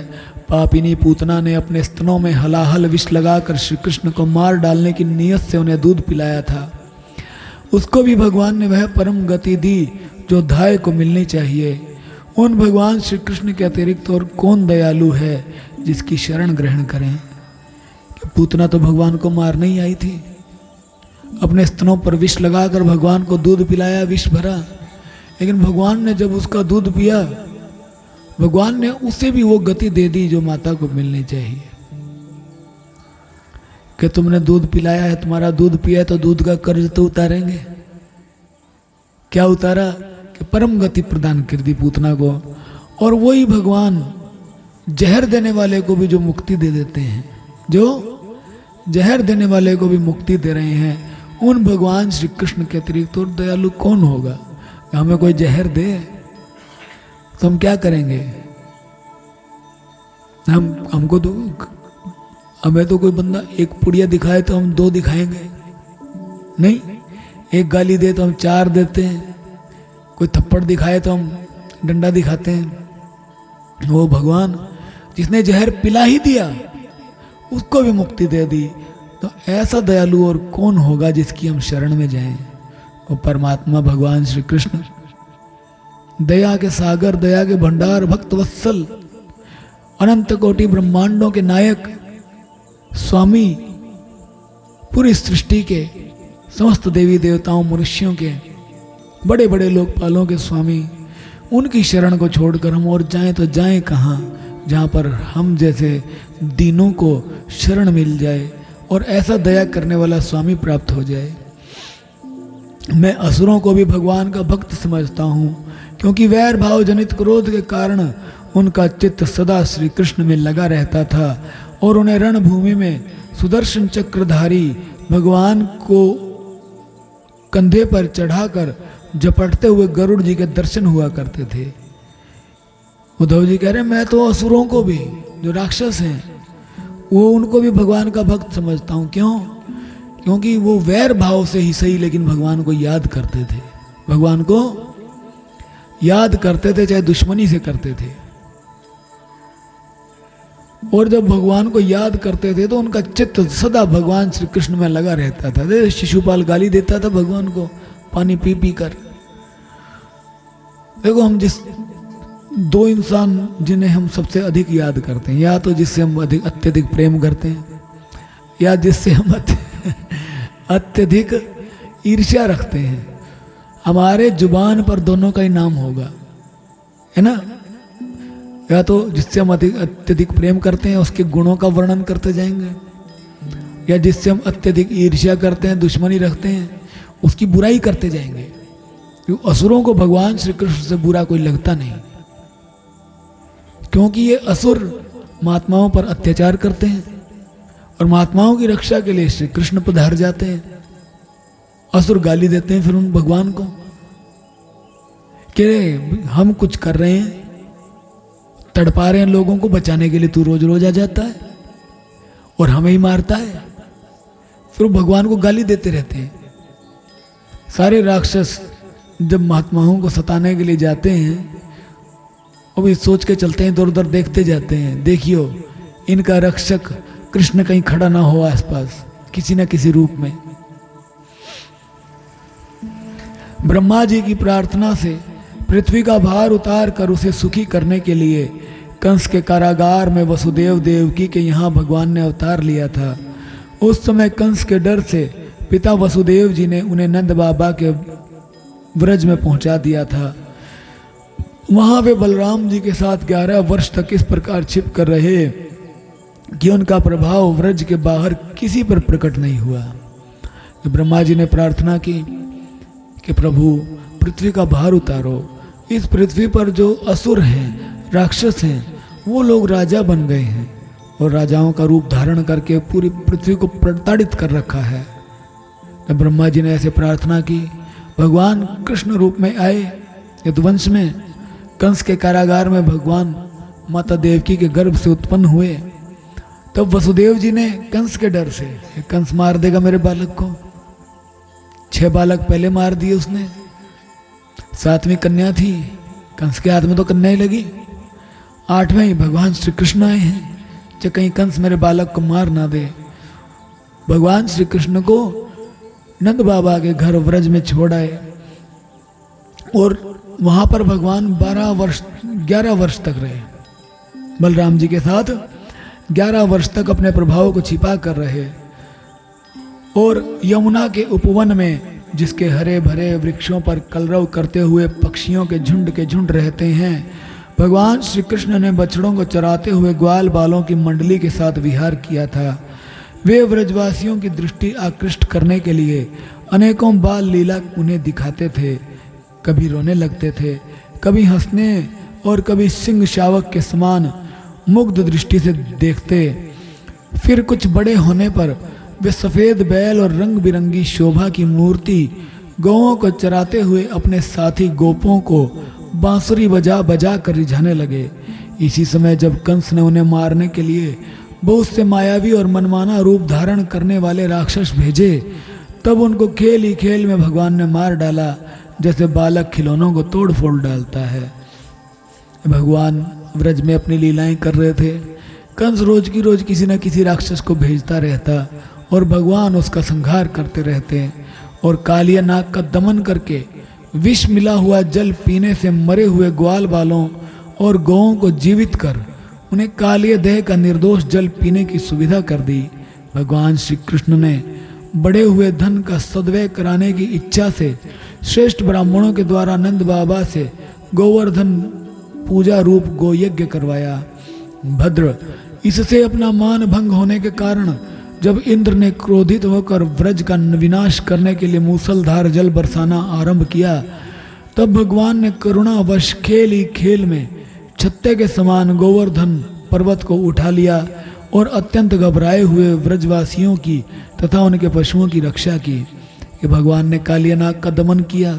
पापिनी पूतना ने अपने स्तनों में हलाहल विष लगाकर श्री कृष्ण को मार डालने की नीयत से उन्हें दूध पिलाया था। उसको भी भगवान ने वह परम गति दी जो धाय को मिलनी चाहिए। उन भगवान श्री कृष्ण के अतिरिक्त और कौन दयालु है जिसकी शरण ग्रहण करें। कि पूतना तो भगवान को मारने ही आई थी, अपने स्तनों पर विष लगाकर भगवान को दूध पिलाया, विष भरा, लेकिन भगवान ने जब उसका दूध पिया, भगवान ने उसे भी वो गति दे दी जो माता को मिलनी चाहिए। कि तुमने दूध पिलाया है, तुम्हारा दूध पिया है, तो दूध का कर्ज तो उतारेंगे। क्या उतारा कि परम गति प्रदान कर दी पूतना को। और वही भगवान जहर देने वाले को भी जो मुक्ति दे देते हैं, जो जहर देने वाले को भी मुक्ति दे रहे हैं, उन भगवान श्री कृष्ण के अतिरिक्त और दयालु कौन होगा। हमें कोई जहर दे तो हम क्या करेंगे। हमको तो हमें तो कोई बंदा एक पुड़िया दिखाए तो हम दो दिखाएंगे, नहीं, एक गाली दे तो हम 4 देते हैं, कोई थप्पड़ दिखाए तो हम डंडा दिखाते हैं। वो भगवान जिसने जहर पिला ही दिया उसको भी मुक्ति दे दी, तो ऐसा दयालु और कौन होगा जिसकी हम शरण में जाएं। वो परमात्मा भगवान श्री कृष्ण, दया के सागर, दया के भंडार, भक्त वत्सल, अनंत कोटि ब्रह्मांडों के नायक, स्वामी, पूरी सृष्टि के समस्त देवी देवताओं मनुष्यों के, बड़े बड़े लोकपालों के स्वामी, उनकी शरण को छोड़कर हम और जाएं तो जाएं कहाँ, जहाँ पर हम जैसे दीनों को शरण मिल जाए और ऐसा दया करने वाला स्वामी प्राप्त हो जाए। मैं असुरों को भी भगवान का भक्त समझता हूँ, क्योंकि वैर भाव जनित क्रोध के कारण उनका चित्त सदा श्री कृष्ण में लगा रहता था और उन्हें रणभूमि में सुदर्शन चक्रधारी भगवान को कंधे पर चढ़ाकर झपटते हुए गरुड़ जी के दर्शन हुआ करते थे। उद्धव जी कह रहे हैं मैं तो असुरों को भी, जो राक्षस हैं, वो उनको भी भगवान का भक्त समझता हूँ। क्यों? क्योंकि वो वैर भाव से ही सही लेकिन भगवान को याद करते थे, भगवान को याद करते थे, चाहे दुश्मनी से करते थे। और जब भगवान को याद करते थे तो उनका चित्त सदा भगवान श्री कृष्ण में लगा रहता था। शिशुपाल गाली देता था भगवान को पानी पी पी कर। देखो, हम जिस 2 इंसान जिन्हें हम सबसे अधिक याद करते हैं, या तो जिससे हम अत्यधिक प्रेम करते हैं, या जिससे हम अत्यधिक ईर्ष्या रखते हैं, हमारे जुबान पर दोनों का ही नाम होगा, है ना। या तो जिससे हम अत्यधिक प्रेम करते हैं उसके गुणों का वर्णन करते जाएंगे, या जिससे हम अत्यधिक ईर्ष्या करते हैं, दुश्मनी रखते हैं, उसकी बुराई करते जाएंगे। क्योंकि असुरों को भगवान श्री कृष्ण से बुरा कोई लगता नहीं, क्योंकि ये असुर महात्माओं पर अत्याचार करते हैं और महात्माओं की रक्षा के लिए श्री कृष्ण पधार जाते हैं। असुर गाली देते हैं फिर उन भगवान को कि हम कुछ कर रहे हैं, तड़पा रहे हैं लोगों को बचाने के लिए, तू रोज रोज आ जाता है और हमें ही मारता है। फिर वो भगवान को गाली देते रहते हैं। सारे राक्षस जब महात्माओं को सताने के लिए जाते हैं, वो भी सोच के चलते हैं, इधर उधर देखते जाते हैं, देखियो इनका रक्षक कृष्ण कहीं खड़ा ना हो आसपास किसी न किसी रूप में। ब्रह्मा जी की प्रार्थना से पृथ्वी का भार उतार कर उसे सुखी करने के लिए कंस के कारागार में वसुदेव देवकी के यहाँ भगवान ने अवतार लिया था। उस समय कंस के डर से पिता वसुदेव जी ने उन्हें नंद बाबा के व्रज में पहुंचा दिया था। वहां वे बलराम जी के साथ 11 वर्ष तक इस प्रकार छिप कर रहे कि उनका प्रभाव व्रज के बाहर किसी पर प्रकट नहीं हुआ। ब्रह्मा जी ने प्रार्थना की कि प्रभु पृथ्वी का भार उतारो, इस पृथ्वी पर जो असुर हैं, राक्षस हैं, वो लोग राजा बन गए हैं और राजाओं का रूप धारण करके पूरी पृथ्वी को प्रताड़ित कर रखा है। जब ब्रह्मा जी ने ऐसे प्रार्थना की, भगवान कृष्ण रूप में आए यदुवंश में, कंस के कारागार में भगवान माता देवकी के गर्भ से उत्पन्न हुए। तब वसुदेव जी ने कंस के डर से, कंस मार देगा मेरे बालक को, 6 बालक पहले मार दिए उसने, 7वीं कन्या थी, कंस के हाथ में तो कन्या ही लगी, 8वें ही भगवान श्री कृष्ण आए हैं कि कहीं कंस मेरे बालक को मार ना दे। भगवान श्री कृष्ण को नंद बाबा के घर व्रज में छोड़ आए और वहां पर भगवान 11 वर्ष तक रहे। बलराम जी के साथ 11 वर्ष तक अपने प्रभाव को छिपा कर रहे और यमुना के उपवन में, जिसके हरे भरे वृक्षों पर कलरव करते हुए पक्षियों के झुंड रहते हैं, भगवान श्री कृष्ण ने बछड़ों को चराते हुए ग्वाल बालों की मंडली के साथ विहार किया था। वे व्रजवासियों की दृष्टि आकृष्ट करने के लिए अनेकों बाल लीला उन्हें दिखाते थे। कभी रोने लगते थे, कभी हंसने और कभी सिंह शावक के समान मुग्ध दृष्टि से देखते। फिर कुछ बड़े होने पर वे सफ़ेद बैल और रंग बिरंगी शोभा की मूर्ति गौओं को चराते हुए अपने साथी गोपों को बांसुरी बजा बजा कर रिझाने लगे। इसी समय जब कंस ने उन्हें मारने के लिए बहुत से मायावी और मनमाना रूप धारण करने वाले राक्षस भेजे, तब उनको खेल ही खेल में भगवान ने मार डाला, जैसे बालक खिलौनों को तोड़ फोड़ डालता है। भगवान व्रज में अपनी लीलाएं कर रहे थे। कंस रोज की रोज किसी न किसी राक्षस को भेजता रहता और भगवान उसका संहार करते रहते और कालिया नाग का दमन करके विष मिला हुआ जल पीने से मरे हुए ग्वाल बालों और गौओं को जीवित कर उन्हें कालिया देह का निर्दोष जल पीने की सुविधा कर दी। भगवान श्री कृष्ण ने बड़े हुए धन का सद्व्यय कराने की इच्छा से श्रेष्ठ ब्राह्मणों के द्वारा नंद बाबा से गोवर्धन पूजा रूप गोयज्ञ करवाया। भद्र, इससे अपना मान भंग होने के कारण जब इंद्र ने क्रोधित होकर व्रज का विनाश करने के लिए मूसलधार जल बरसाना आरंभ किया, तब भगवान ने करुणावश खेल ही खेल में छत्ते के समान गोवर्धन पर्वत को उठा लिया और अत्यंत घबराए हुए व्रजवासियों की तथा उनके पशुओं की रक्षा की। कि भगवान ने कालिया नाग का दमन किया।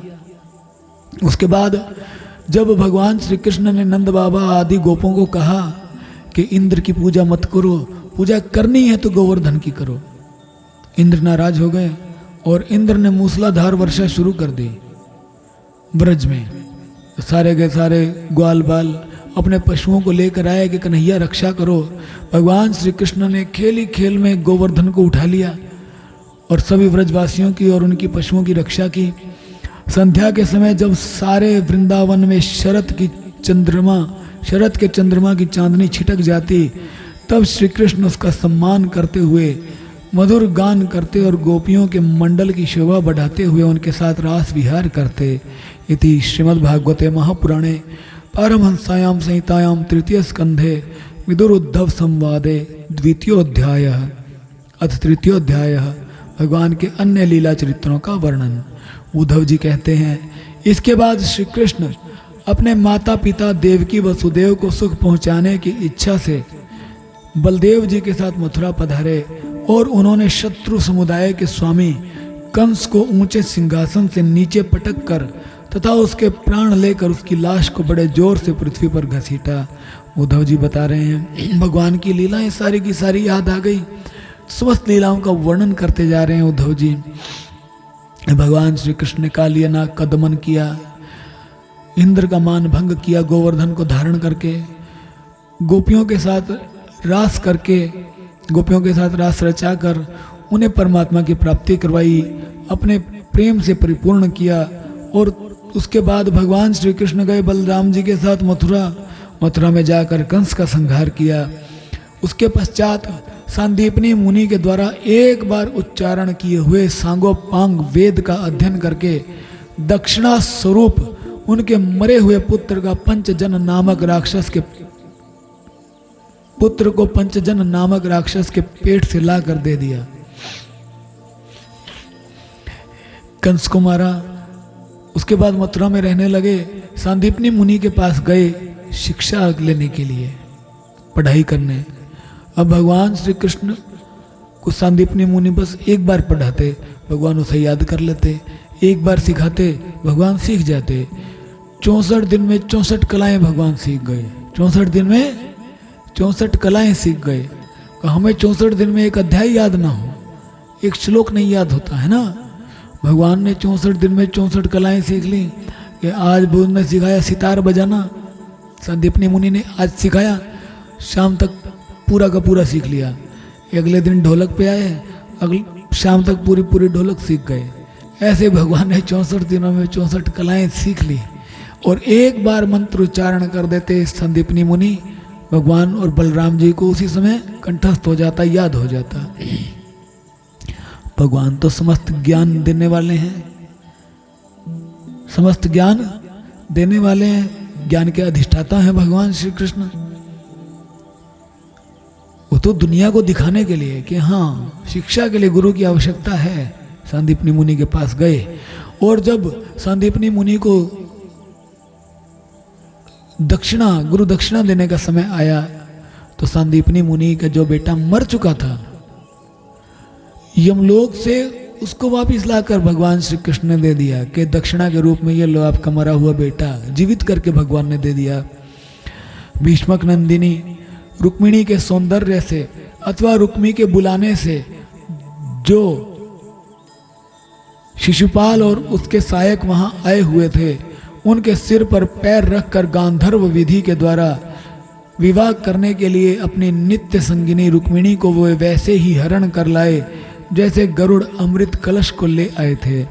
उसके बाद जब भगवान श्री कृष्ण ने नंद बाबा आदि गोपों को कहा कि इंद्र की पूजा मत करो, पूजा करनी है तो गोवर्धन की करो, इंद्र नाराज हो गए और इंद्र ने मूसलाधार वर्षा शुरू कर दी ब्रज में। सारे के सारे ग्वाल बाल अपने पशुओं को लेकर आए कि कन्हैया रक्षा करो। भगवान श्री कृष्ण ने खेल ही खेल में गोवर्धन को उठा लिया और सभी व्रजवासियों की और उनकी पशुओं की रक्षा की। संध्या के समय जब सारे वृंदावन में शरद के चंद्रमा की चांदनी छिटक जाती, तब श्री कृष्ण उसका सम्मान करते हुए मधुर गान करते और गोपियों के मंडल की शोभा बढ़ाते हुए उनके साथ रास विहार करते। इति श्रीमद्भागवते महापुराणे पारमहंस्यां संहितायां तृतीय स्कंधे विदुर उद्धव संवादे द्वितीयोऽध्यायः। अथ तृतीयोऽध्यायः भगवान के अन्य लीला चरित्रों का वर्णन। उद्धव जी कहते हैं, इसके बाद श्री कृष्ण अपने माता पिता देवकी वसुदेव को सुख पहुंचाने की इच्छा से बलदेव जी के साथ मथुरा पधारे और उन्होंने शत्रु समुदाय के स्वामी कंस को ऊंचे सिंहासन से नीचे पटक कर तथा उसके प्राण लेकर उसकी लाश को बड़े जोर से पृथ्वी पर घसीटा। उद्धव जी बता रहे हैं, भगवान की लीलाएं सारी की सारी याद आ गई। समस्त लीलाओं का वर्णन करते जा रहे हैं उद्धव जी। भगवान श्री कृष्ण ने कालिया नाग का दमन किया, इंद्र का मान भंग किया, गोवर्धन को धारण करके गोपियों के साथ रास रचाकर उन्हें परमात्मा की प्राप्ति करवाई, अपने प्रेम से परिपूर्ण किया। और उसके बाद भगवान श्री कृष्ण गए बलराम जी के साथ मथुरा में जाकर कंस का संहार किया। उसके पश्चात सांदीपनी मुनि के द्वारा एक बार उच्चारण किए हुए सांगोपांग वेद का अध्ययन करके दक्षिणा स्वरूप उनके मरे हुए पुत्र का पंचजन नामक राक्षस के पेट से ला कर दे दिया। कंस को मारा। उसके बाद मथुरा में रहने लगे। सांदीपनी मुनि के पास गए शिक्षा लेने के लिए, पढ़ाई करने। अब भगवान श्री कृष्ण को सांदीपनी मुनि बस एक बार पढ़ाते, भगवान उसे याद कर लेते, एक बार सिखाते, भगवान सीख जाते। 64 दिन में 64 कलाएं भगवान सीख गए। 64 दिन में 64 कलाएं सीख गए। हमें 64 दिन में एक अध्याय याद ना हो, एक श्लोक नहीं याद होता है ना। भगवान ने 64 दिन में 64 कलाएं सीख ली। कि आज बुद्ध ने सिखाया सितार बजाना, सांदीपनी मुनि ने आज सिखाया, शाम तक पूरा का पूरा सीख लिया। अगले दिन ढोलक पे आए, शाम तक पूरी ढोलक सीख गए। ऐसे भगवान ने 64 दिनों में 64 कलाएं सीख ली। और एक बार मंत्र उच्चारण कर देते सांदीपनी मुनि, भगवान और बलराम जी को उसी समय कंठस्थ हो जाता, याद हो जाता। भगवान तो समस्त ज्ञान देने वाले हैं, समस्त ज्ञान देने वाले हैं, ज्ञान के अधिष्ठाता हैं भगवान श्री कृष्ण। वो तो दुनिया को दिखाने के लिए कि हाँ शिक्षा के लिए गुरु की आवश्यकता है, सांदीपनी मुनि के पास गए। और जब सांदीपनी मुनि को गुरु दक्षिणा देने का समय आया, तो सांदीपनी मुनि का जो बेटा मर चुका था, यमलोक से उसको वापिस लाकर भगवान श्री कृष्ण ने दे दिया कि दक्षिणा के रूप में ये लो आपका मरा हुआ बेटा, जीवित करके भगवान ने दे दिया। भीष्मक नंदिनी रुक्मिणी के सौंदर्य से अथवा रुक्मी के बुलाने से जो शिशुपाल और उसके सहायक वहां आए हुए थे। उनके सिर पर पैर रखकर गांधर्व विधि के द्वारा विवाह करने के लिए अपनी नित्य संगिनी रुक्मिणी को वे वैसे ही हरण कर लाए जैसे गरुड़ अमृत कलश को ले आए थे।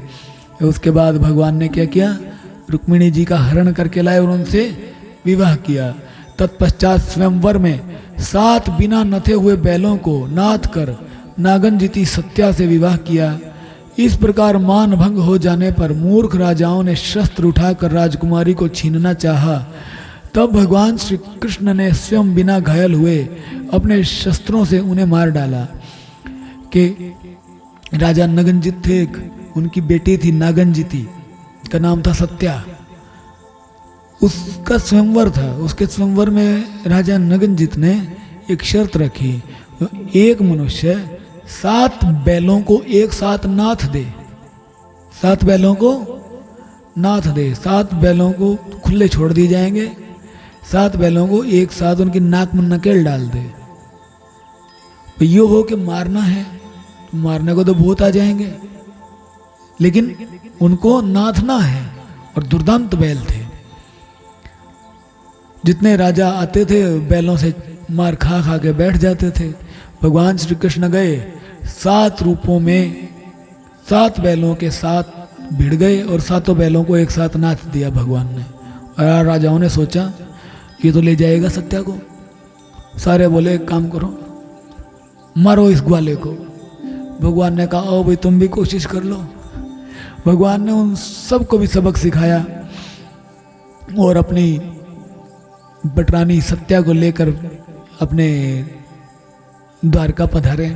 उसके बाद भगवान ने क्या किया, रुक्मिणी जी का हरण करके लाए और उनसे विवाह किया। तत्पश्चात स्वयंवर में 7 बिना नथे हुए बैलों को नाथ कर नागनजिती सत्या से विवाह किया। इस प्रकार मान भंग हो जाने पर मूर्ख राजाओं ने शस्त्र उठाकर राजकुमारी को छीनना चाहा। तब भगवान श्री कृष्ण ने स्वयं बिना घायल हुए अपने शस्त्रों से उन्हें मार डाला। कि राजा नगनजित थे, उनकी बेटी थी नागनजिती, का नाम था सत्या। उसका स्वयंवर था। उसके स्वयंवर में राजा नगनजित ने एक शर्त रखी, एक मनुष्य 7 बैलों को एक साथ नाथ दे। 7 बैलों को नाथ दे। 7 बैलों को खुले छोड़ दिए जाएंगे। 7 बैलों को एक साथ उनकी नाक में नकेल डाल दे। तो यो हो कि मारना है, मारने को तो बहुत आ जाएंगे, लेकिन उनको नाथना है। और दुर्दांत बैल थे। जितने राजा आते थे बैलों से मार खा खा के बैठ जाते थे। भगवान श्री कृष्ण गए 7 रूपों में 7 बैलों के साथ भिड़ गए और 7 बैलों को एक साथ नाथ दिया भगवान ने। और राजाओं ने सोचा ये तो ले जाएगा सत्या को। सारे बोले एक काम करो, मारो इस ग्वाले को। भगवान ने कहा ओ भाई तुम भी कोशिश कर लो। भगवान ने उन सबको भी सबक सिखाया और अपनी बटरानी सत्या को लेकर अपने द्वारका पधारे।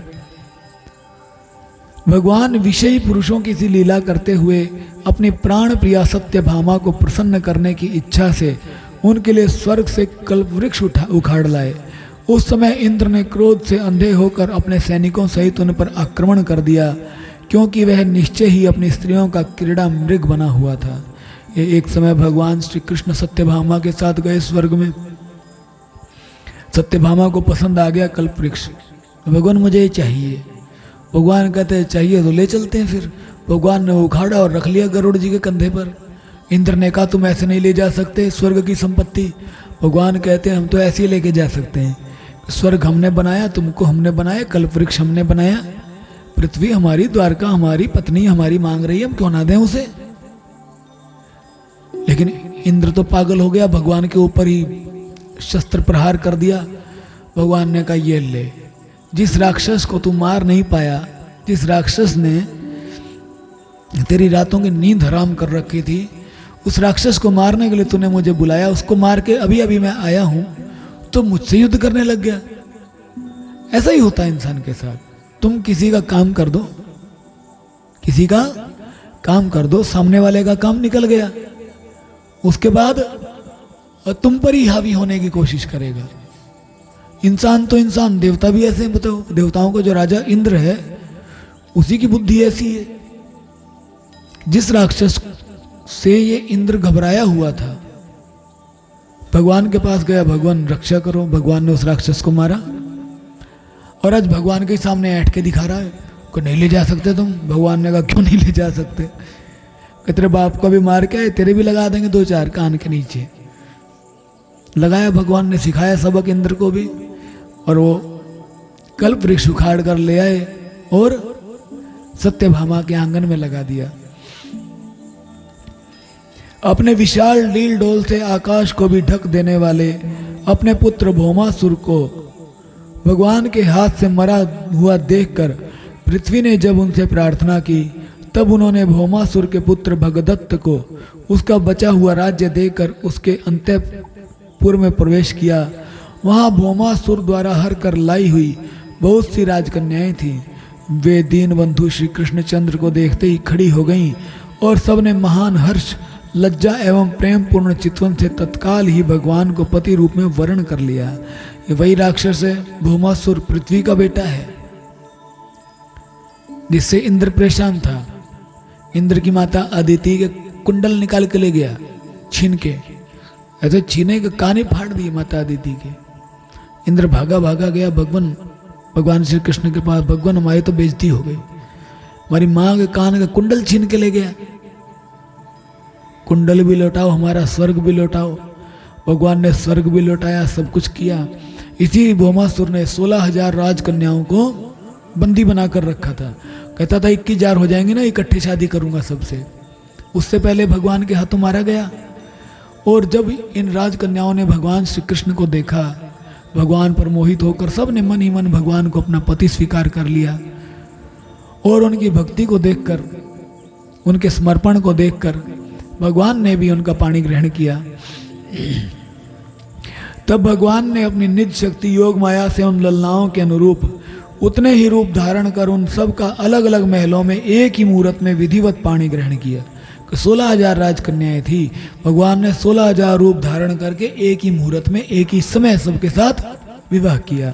भगवान विषयी पुरुषों की सी लीला करते हुए अपनी प्राण प्रिया सत्यभामा को प्रसन्न करने की इच्छा से उनके लिए स्वर्ग से कल्पवृक्ष उखाड़ लाए। उस समय इंद्र ने क्रोध से अंधे होकर अपने सैनिकों सहित उन पर आक्रमण कर दिया, क्योंकि वह निश्चय ही अपनी स्त्रियों का क्रीड़ा मृग बना हुआ था। ये एक समय भगवान श्री कृष्ण सत्यभामा के साथ गए स्वर्ग में। सत्यभामा को पसंद आ गया कल्पवृक्ष। भगवान मुझे ये चाहिए। भगवान कहते हैं चाहिए तो ले चलते हैं। फिर भगवान ने उखाड़ा और रख लिया गरुड़ जी के कंधे पर। इंद्र ने कहा तुम ऐसे नहीं ले जा सकते स्वर्ग की संपत्ति। भगवान कहते हैं हम तो ऐसे ही लेके जा सकते हैं। स्वर्ग हमने बनाया, तुमको हमने बनाया, कल्पवृक्ष हमने बनाया, पृथ्वी हमारी, द्वारका हमारी, पत्नी हमारी मांग रही है, हम क्यों ना दें उसे। लेकिन इंद्र तो पागल हो गया, भगवान के ऊपर ही शस्त्र प्रहार कर दिया। भगवान ने कहा ये ले, जिस राक्षस को तू मार नहीं पाया, जिस राक्षस ने तेरी रातों की नींद हराम कर रखी थी, उस राक्षस को मारने के लिए तूने मुझे बुलाया, उसको मार के अभी अभी मैं आया हूं तो मुझसे युद्ध करने लग गया। ऐसा ही होता है इंसान के साथ। तुम किसी का काम कर दो, किसी का काम कर दो, सामने वाले का काम निकल गया, उसके बाद तुम पर ही हावी होने की कोशिश करेगा। इंसान तो इंसान, देवता भी ऐसे हैं। बताओ, देवताओं को जो राजा इंद्र है उसी की बुद्धि ऐसी है। जिस राक्षस से ये इंद्र घबराया हुआ था, भगवान के पास गया, भगवान रक्षा करो। भगवान ने उस राक्षस को मारा और आज भगवान के सामने ऐठ के दिखा रहा है को नहीं ले जा सकते तुम। भगवान ने कहा क्यों नहीं ले जा सकते? कि तेरे बाप को भी मार के आए, तेरे भी लगा देंगे 2-4 कान के नीचे। लगाया, भगवान ने सिखाया सबक इंद्र को भी। और वो कल्प वृक्ष उखाड़ कर ले आए और सत्यभामा के आंगन में लगा दिया। अपने विशाल लील डोल से आकाश को भी ढक देने वाले अपने पुत्र भौमासुर को भगवान के हाथ से मरा हुआ देखकर पृथ्वी ने जब उनसे प्रार्थना की, तब उन्होंने भौमासुर के पुत्र भगदत्त को उसका बचा हुआ राज्य देकर उसके अंतःपुर में प्रवेश किया। वहां भौमासुर द्वारा हर कर लाई हुई बहुत सी राजकन्याएं थीं। वे दीन बंधु श्री कृष्णचंद्र को देखते ही खड़ी हो गईं और सबने महान हर्ष, लज्जा एवं प्रेम पूर्ण चितवन से तत्काल ही भगवान को पति रूप में वर्ण कर लिया। ये वही राक्षस है, भौमासुर पृथ्वी का बेटा है, जिससे इंद्र परेशान था। इंद्र की माता अदिति के कुंडल निकाल के ले गया छीन के, ऐसे छीने के कान ही फाड़ दिए माता अदिति के। इंद्र भागा भागा गया भगवान श्री कृष्ण के पास। भगवान हमारी तो बेइज्जती हो गई। हमारी माँ के कान का कुंडल छीन के ले गया। कुंडल भी लौटाओ, हमारा स्वर्ग भी लौटाओ। भगवान ने स्वर्ग भी लौटाया, सब कुछ किया। इसी भौमासुर ने 16,000 राजकन्याओं को बंदी बनाकर रखा था। कहता था 21,000 हो जाएंगे ना, इकट्ठे शादी करूंगा सबसे। उससे पहले भगवान के हाथों मारा गया। और जब इन राजकन्याओं ने भगवान श्री कृष्ण को देखा, भगवान पर मोहित होकर सब ने मन ही मन भगवान को अपना पति स्वीकार कर लिया। और उनकी भक्ति को देखकर, उनके समर्पण को देखकर भगवान ने भी उनका पाणी ग्रहण किया। तब भगवान ने अपनी निज शक्ति योग माया से उन ललनाओं के अनुरूप उतने ही रूप धारण कर उन सब का अलग अलग महलों में एक ही मुहूर्त में विधिवत पाणी ग्रहण किया। 16,000 राजकन्याएं थी, भगवान ने 16,000 रूप धारण करके एक ही मुहूर्त में एक ही समय सबके साथ विवाह किया।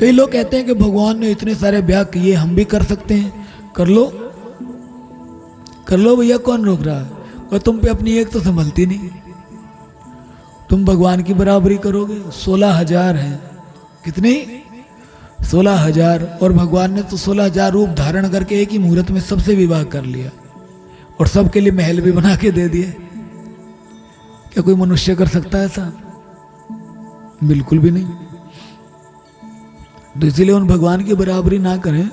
कई लोग कहते हैं कि भगवान ने इतने सारे ब्याह किए, हम भी कर सकते हैं। कर लो, कर लो भैया, कौन रोक रहा है? और तुम पे अपनी एक तो संभलती नहीं, तुम भगवान की बराबरी करोगे? 16,000 हैं, कितनी? 16,000। और भगवान ने तो 16,000 रूप धारण करके एक ही मुहूर्त में सबसे विवाह कर लिया और सबके लिए महल भी बना के दे दिए। क्या कोई मनुष्य कर सकता है ऐसा? बिल्कुल भी नहीं। तो इसीलिए उन भगवान की बराबरी ना करें,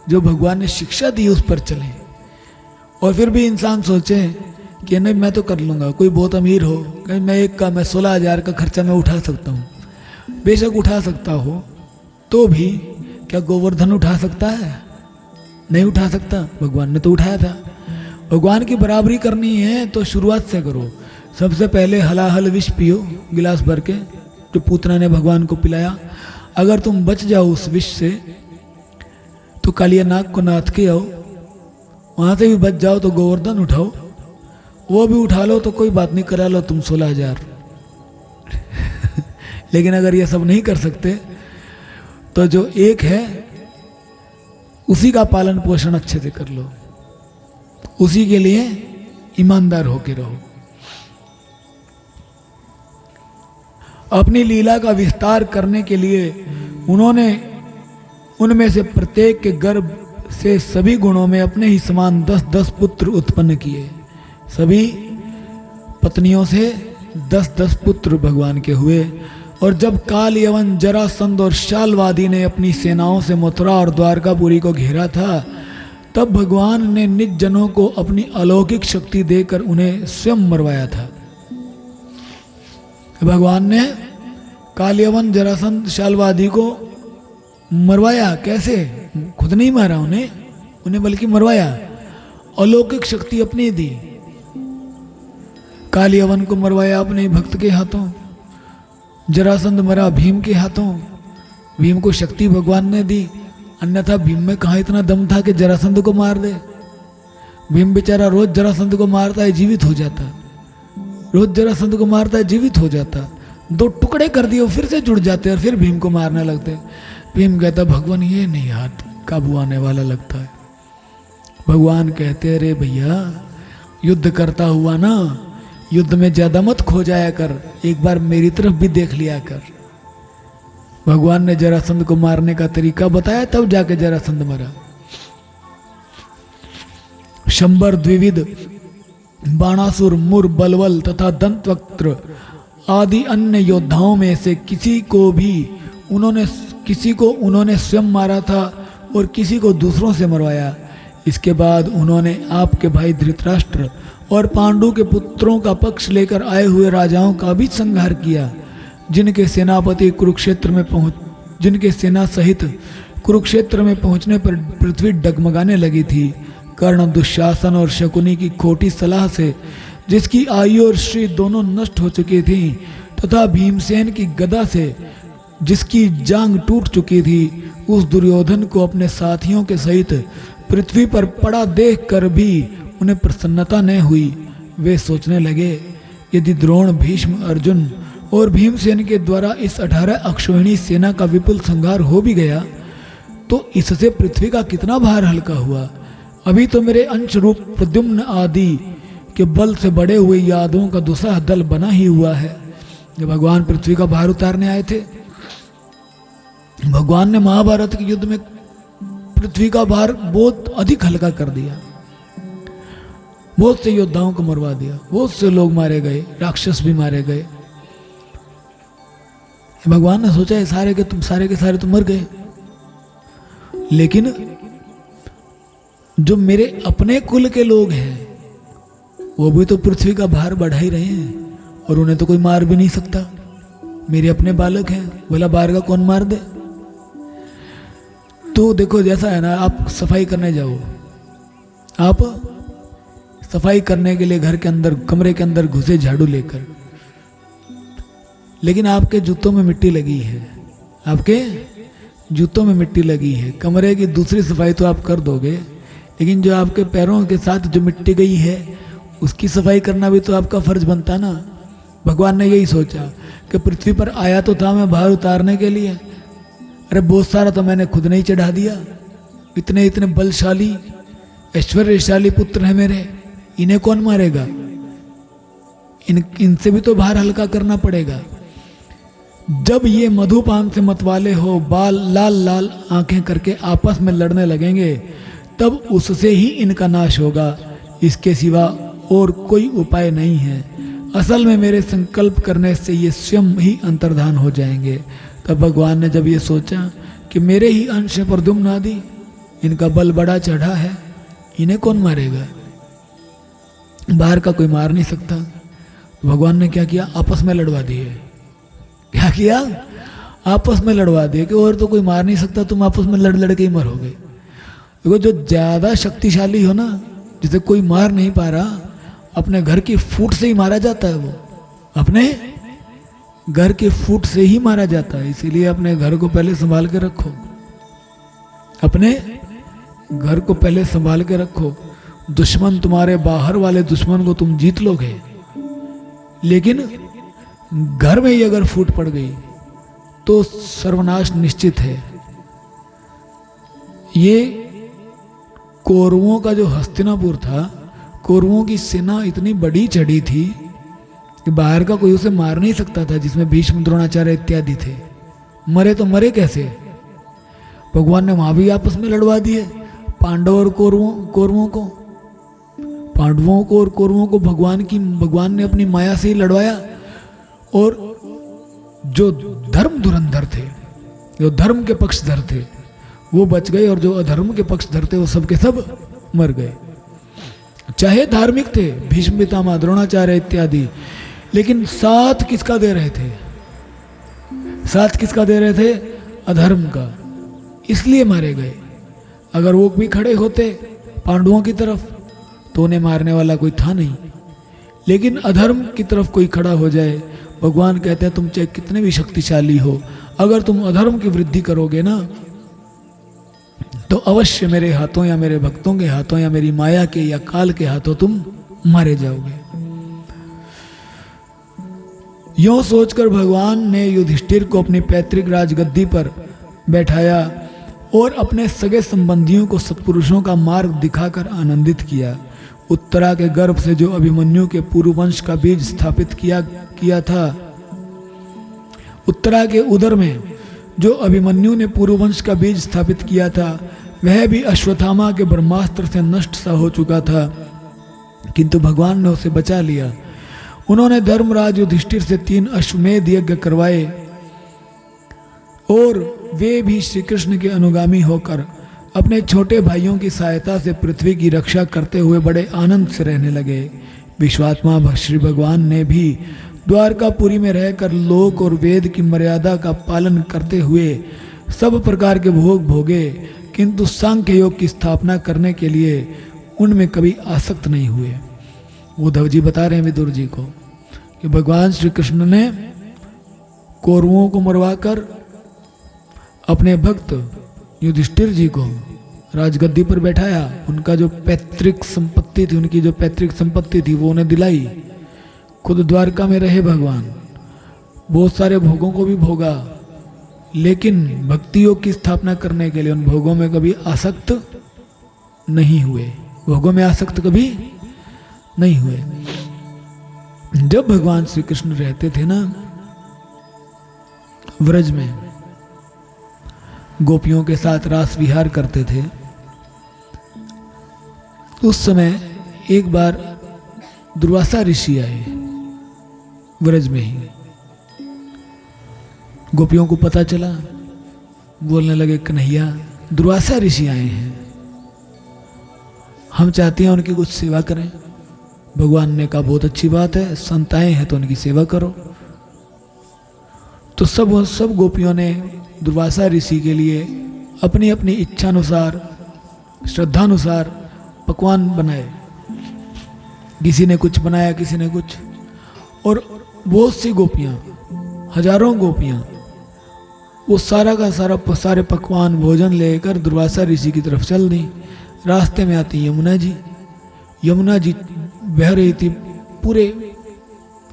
जो भगवान ने शिक्षा दी उस पर चलें। और फिर भी इंसान सोचे कि नहीं मैं तो कर लूंगा, कोई बहुत अमीर हो, कहीं मैं 16,000 का खर्चा मैं उठा सकता हूँ। बेशक उठा सकता हो, तो भी क्या गोवर्धन उठा सकता है? नहीं उठा सकता। भगवान ने तो उठाया था। भगवान की बराबरी करनी है तो शुरुआत से करो। सबसे पहले हलाहल विष पियो गिलास भर के, जो पूतना ने भगवान को पिलाया। अगर तुम बच जाओ उस विष से तो कालिया नाग को नाथ के आओ, वहां से भी बच जाओ तो गोवर्धन उठाओ, वो भी उठा लो तो कोई बात नहीं, करा लो तुम 16,000। लेकिन अगर ये सब नहीं कर सकते तो जो एक है उसी का पालन पोषण अच्छे से कर लो, उसी के लिए ईमानदार होके रहो। अपनी लीला का विस्तार करने के लिए उन्होंने उनमें से प्रत्येक के गर्भ से सभी गुणों में अपने ही समान 10-10 पुत्र उत्पन्न किए। सभी पत्नियों से 10-10 पुत्र भगवान के हुए। और जब काल यवन जरासंध और शालवादी ने अपनी सेनाओं से मथुरा और द्वारकापुरी को घेरा था, तब भगवान ने निज जनों को अपनी अलौकिक शक्ति देकर उन्हें स्वयं मरवाया था। भगवान ने कालियवन जरासंध शालवादी को मरवाया। कैसे? खुद नहीं मारा उन्हें बल्कि मरवाया। अलौकिक शक्ति अपनी दी। कालियवन को मरवाया अपने भक्त के हाथों, जरासंध मरा भीम के हाथों। भीम को शक्ति भगवान ने दी, अन्यथा भीम में कहाँ इतना दम था कि जरासंध को मार दे। भीम बेचारा रोज जरासंध को मारता है, जीवित हो जाता। रोज जरासंध को मारता है, जीवित हो जाता। 2 टुकड़े कर दिए, फिर से जुड़ जाते और फिर भीम को मारने लगते। भीम कहता भगवान ये नहीं हाथ काबू आने वाला लगता है। भगवान कहते अरे भैया युद्ध करता हुआ ना, युद्ध में ज्यादा मत खो जाया कर, एक बार मेरी तरफ भी देख लिया कर। भगवान ने जरासंध को मारने का तरीका बताया, तब जाके जरासंध मरा। शंबर द्विविध बाणासुर मुर बलवल तथा दंतवक्त्र आदि अन्य योद्धाओं में से किसी को उन्होंने स्वयं मारा था और किसी को दूसरों से मरवाया। इसके बाद उन्होंने आपके भाई धृतराष्ट्र और पांडु के पुत्रों का पक्ष लेकर आए हुए राजाओं का भी संहार किया, जिनके सेनापति जिनके सेना सहित कुरुक्षेत्र में पहुंचने पर पृथ्वी डगमगाने लगी थी। कर्ण, दुशासन और शकुनी की खोटी सलाह से जिसकी आयु और श्री दोनों नष्ट हो चुकी थी, तथा भीमसेन की गदा से जिसकी जांग टूट चुकी थी, उस दुर्योधन को अपने साथियों के सहित पृथ्वी पर पड़ा देखकर भी उन्हें प्रसन्नता न हुई। वे सोचने लगे यदि द्रोण, भीष्म, अर्जुन और भीमसेन के द्वारा इस 18 अक्षौहिणी सेना का विपुल संहार हो भी गया तो इससे पृथ्वी का कितना भार हल्का हुआ। अभी तो मेरे अंश रूप प्रद्युम्न आदि के बल से बड़े हुए यादवों का दूसरा दल बना ही हुआ है। जब भगवान पृथ्वी का भार उतारने आए थे, भगवान ने महाभारत के युद्ध में पृथ्वी का भार बहुत अधिक हल्का कर दिया, बहुत से योद्धाओं को मरवा दिया, बहुत से लोग मारे गए, राक्षस भी मारे गए। भगवान ने सोचा है सारे के सारे तुम मर गए, लेकिन जो मेरे अपने कुल के लोग हैं वो भी तो पृथ्वी का भार बढ़ा ही रहे हैं, और उन्हें तो कोई मार भी नहीं सकता। मेरे अपने बालक हैं, भला बाहर का कौन मार दे। तो देखो जैसा है ना, आप सफाई करने जाओ, आप सफाई करने के लिए घर के अंदर कमरे के अंदर घुसे झाड़ू लेकर, लेकिन आपके जूतों में मिट्टी लगी है, आपके जूतों में मिट्टी लगी है। कमरे की दूसरी सफाई तो आप कर दोगे, लेकिन जो आपके पैरों के साथ जो मिट्टी गई है उसकी सफाई करना भी तो आपका फर्ज बनता ना। भगवान ने यही सोचा कि पृथ्वी पर आया तो था मैं भार उतारने के लिए, अरे बहुत सारा तो मैंने खुद नहीं चढ़ा दिया। इतने इतने बलशाली ऐश्वर्यशाली पुत्र हैं मेरे, इन्हें कौन मारेगा। इनसे भी तो भार हल्का करना पड़ेगा। जब ये मधुपान से मतवाले हो, बाल लाल लाल आंखें करके आपस में लड़ने लगेंगे, तब उससे ही इनका नाश होगा, इसके सिवा और कोई उपाय नहीं है। असल में मेरे संकल्प करने से ये स्वयं ही अंतर्धान हो जाएंगे। तब भगवान ने जब ये सोचा कि मेरे ही अंश पर दुम आदि, इनका बल बड़ा चढ़ा है, इन्हें कौन मारेगा, बाहर का कोई मार नहीं सकता। भगवान ने क्या किया, आपस में लड़वा दिए। क्या किया, आपस में लड़वा दिए कि और तो कोई मार नहीं सकता, तुम आपस में लड़ लड़ के ही मरोगे। देखो जो ज्यादा शक्तिशाली हो ना, जिसे कोई मार नहीं पा रहा, अपने घर की फूट से ही मारा जाता है। वो अपने घर के फूट से ही मारा जाता है। इसीलिए अपने घर को पहले संभाल के रखो, अपने घर को पहले संभाल के रखो। दुश्मन तुम्हारे बाहर वाले दुश्मन को तुम जीत लोगे, लेकिन घर में ही अगर फूट पड़ गई तो सर्वनाश निश्चित है। ये कौरवों का जो हस्तिनापुर था, कौरवों की सेना इतनी बड़ी चढ़ी थी कि बाहर का कोई उसे मार नहीं सकता था, जिसमें भीष्म द्रोणाचार्य इत्यादि थे। मरे तो मरे कैसे। भगवान ने वहां भी आपस में लड़वा दिए, पांडव और कौरवों को, पांडवों को और कौरवों को भगवान ने अपनी माया से ही लड़वाया। और जो धर्म धुरंधर थे, जो धर्म के पक्षधर थे, वो बच गए, और जो अधर्म के पक्षधर थे वो सब के सब मर गए। चाहे धार्मिक थे भीष्म पितामह द्रोणाचार्य इत्यादि, लेकिन साथ किसका दे रहे थे, साथ किसका दे रहे थे, अधर्म का, इसलिए मारे गए। अगर वो भी खड़े होते पांडवों की तरफ तो उन्हें मारने वाला कोई था नहीं, लेकिन अधर्म की तरफ कोई खड़ा हो जाए, भगवान कहते हैं तुम चाहे कितने भी शक्तिशाली हो, अगर तुम अधर्म की वृद्धि करोगे ना, तो अवश्य मेरे हाथों या मेरे भक्तों के हाथों या मेरी माया के या काल के हाथों तुम मारे जाओगे। यूं सोचकर भगवान ने युधिष्ठिर को अपनी पैतृक राजगद्दी पर बैठाया और अपने सगे संबंधियों को सत्पुरुषों का मार्ग दिखाकर आनंदित किया। उत्तरा के गर्भ से जो अभिमन्यु के पूर्ववंश का बीज स्थापित किया था, उत्तरा के उदर में जो अभिमन्यु ने पूर्ववंश का बीज स्थापित किया था, वह भी अश्वत्थामा के ब्रह्मास्त्र से नष्ट सा हो चुका था, किंतु भगवान ने उसे बचा लिया। उन्होंने धर्मराज युधिष्ठिर से 3 अश्वमेध यज्ञ करवाए और वे भी श्री कृष्ण के अनुगामी होकर अपने छोटे भाइयों की सहायता से पृथ्वी की रक्षा करते हुए बड़े आनंद से रहने लगे। विश्वात्मा श्री भगवान ने भी द्वारकापुरी में रहकर लोक और वेद की मर्यादा का पालन करते हुए सब प्रकार के भोग भोगे, किंतु सांख्य योग की स्थापना करने के लिए उनमें कभी आसक्त नहीं हुए। उद्धव जी बता रहे हैं विदुर जी को कि भगवान श्री कृष्ण ने कौरवों को मरवाकर अपने भक्त युधिष्ठिर जी को राजगद्दी पर बैठाया। उनका जो पैतृक संपत्ति थी, उनकी जो पैतृक संपत्ति थी वो उन्हें दिलाई। खुद द्वारका में रहे भगवान, बहुत सारे भोगों को भी भोगा, लेकिन भक्ति योग की स्थापना करने के लिए उन भोगों में कभी आसक्त नहीं हुए, भोगों में आसक्त कभी नहीं हुए। जब भगवान श्री कृष्ण रहते थे ना व्रज में, गोपियों के साथ रास विहार करते थे। उस समय एक बार दुर्वासा ऋषि आए व्रज में ही। गोपियों को पता चला, बोलने लगे कन्हैया दुर्वासा ऋषि आए हैं, हम चाहते हैं उनकी कुछ सेवा करें। भगवान ने कहा बहुत अच्छी बात है, संत आए हैं तो उनकी सेवा करो। तो सब गोपियों ने दुर्वासा ऋषि के लिए अपनी अपनी इच्छानुसार श्रद्धानुसार पकवान बनाए। किसी ने कुछ बनाया, किसी ने कुछ, और बहुत सी गोपियां, हजारों गोपियां वो सारा का सारे पकवान भोजन लेकर दुर्वासा ऋषि की तरफ चल दी। रास्ते में आती यमुना जी बह रही थी पूरे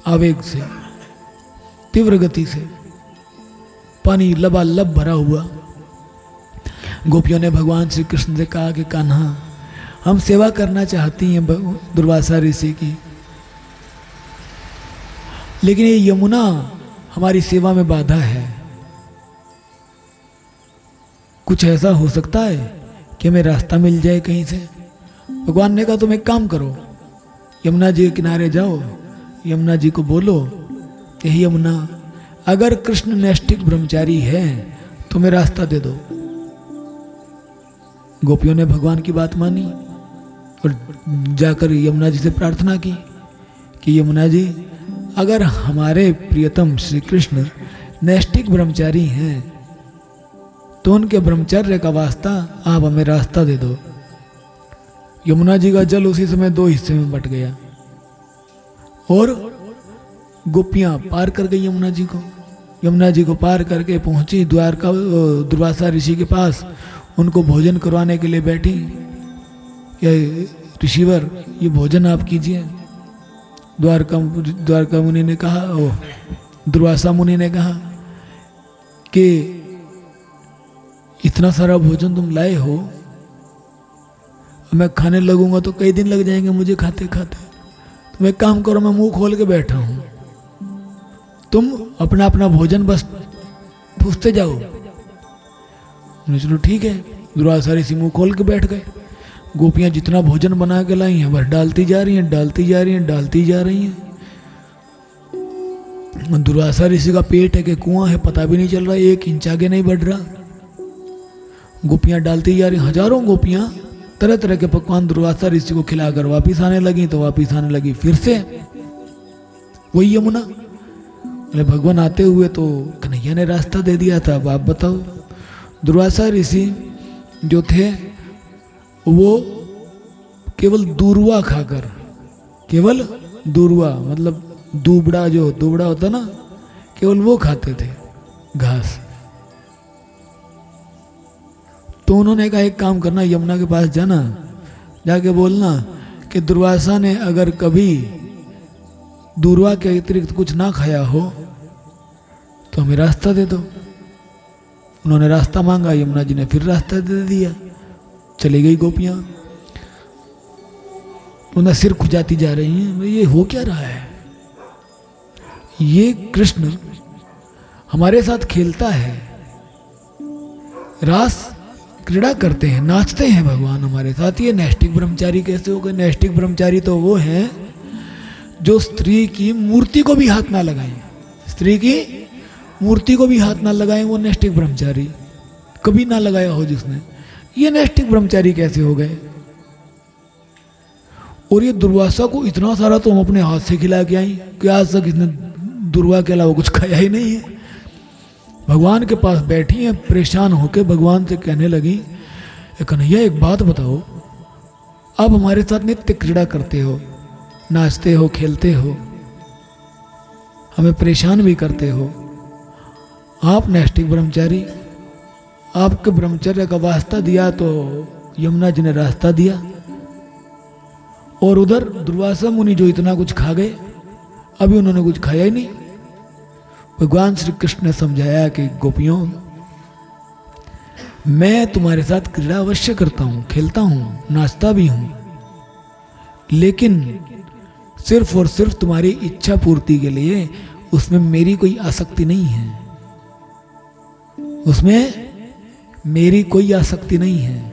आवेग से, तीव्र गति से, पानी लबालब भरा हुआ। गोपियों ने भगवान श्री कृष्ण से कहा कि कान्हा हम सेवा करना चाहती हैं दुर्वासा ऋषि की, लेकिन ये यमुना हमारी सेवा में बाधा है। कुछ ऐसा हो सकता है कि हमें रास्ता मिल जाए कहीं से। भगवान ने कहा तुम एक काम करो, यमुना जी के किनारे जाओ, यमुना जी को बोलो, यही यमुना अगर कृष्ण नैष्ठिक ब्रह्मचारी है तो हमें रास्ता दे दो। गोपियों ने भगवान की बात मानी और जाकर यमुना जी से प्रार्थना की कि यमुना जी अगर हमारे प्रियतम श्री कृष्ण नैष्ठिक ब्रह्मचारी हैं तो उनके ब्रह्मचर्य का वास्ता आप हमें रास्ता दे दो। यमुना जी का जल उसी समय दो हिस्से में बट गया और गोपियां पार कर गई यमुना जी को पार करके पहुंची द्वारका दुर्वासा ऋषि के पास। उनको भोजन करवाने के लिए बैठी, ये ऋषिवर ये भोजन आप कीजिए। द्वारका मुनि ने कहा, दुर्वासा मुनि ने कहा कि इतना सारा भोजन तुम लाए हो, मैं खाने लगूंगा तो कई दिन लग जाएंगे मुझे खाते खाते। तुम एक काम करो, मैं मुंह खोल के बैठा हूं, तुम अपना अपना भोजन बस पूछते जाओ। चलो ठीक है। दुर्वासा ऋषि मुंह खोल के बैठ गए। गोपियां जितना भोजन बना के लाई हैं बस डालती जा रही हैं। दुर्वासा ऋषि का पेट है कि कुआं है पता भी नहीं चल रहा, 1 इंच आगे नहीं बढ़ रहा। गोपियां डालती जा रही, हजारों गोपियां तरह तरह के पकवान दुर्वासा ऋषि को खिलाकर वापिस आने लगी फिर से वही यमुना। अरे भगवान आते हुए तो कन्हैया ने रास्ता दे दिया था, अब आप बताओ। दुर्वासा ऋषि जो थे वो केवल दूरवा खाकर, केवल दूरवा मतलब दूबड़ा होता ना, केवल वो खाते थे घास। तो उन्होंने कहा एक काम करना, यमुना के पास जाना, जाके बोलना कि दुर्वासा ने अगर कभी दूरवा के अतिरिक्त कुछ ना खाया हो तो हमें रास्ता दे दो। उन्होंने रास्ता मांगा, यमुना जी ने फिर रास्ता दे दिया। चली गई गोपियां, उन्हें सिर खुजाती जा रही हैं, ये हो क्या रहा है? ये कृष्ण हमारे साथ खेलता है, रास क्रीड़ा करते हैं, नाचते हैं भगवान हमारे साथ। ये नैष्ठिक ब्रह्मचारी कैसे हो गए? नैष्ठिक ब्रह्मचारी तो वो हैं जो स्त्री की मूर्ति को भी हाथ ना लगाएं, स्त्री की मूर्ति को भी हाथ ना लगाएं, वो नैष्ठिक ब्रह्मचारी कभी ना लगाया हो जिसने। ये नैष्ठिक ब्रह्मचारी कैसे हो गए? और ये दुर्वासा को इतना सारा तो हम अपने हाथ से खिला के आई कि आज तक इसने दुर्वा के अलावा कुछ खाया ही नहीं है। भगवान के पास बैठी है, परेशान होकर भगवान से कहने लगी, कन्हैया एक बात बताओ, आप हमारे साथ नित्य क्रीड़ा करते हो, नाचते हो, खेलते हो, हमें परेशान भी करते हो, आप नैष्ठिक ब्रह्मचारी, आपके ब्रह्मचर्य का वास्ता दिया तो यमुना जी ने रास्ता दिया, और उधर दुर्वासा मुनि जो इतना कुछ खा गए, अभी उन्होंने कुछ खाया ही नहीं। भगवान श्री कृष्ण ने समझाया कि गोपियों, मैं तुम्हारे साथ क्रीड़ा अवश्य करता हूं, खेलता हूं, नाचता भी हूं, लेकिन सिर्फ और सिर्फ तुम्हारी इच्छा पूर्ति के लिए, उसमें मेरी कोई आसक्ति नहीं है, उसमें मेरी कोई आसक्ति नहीं है।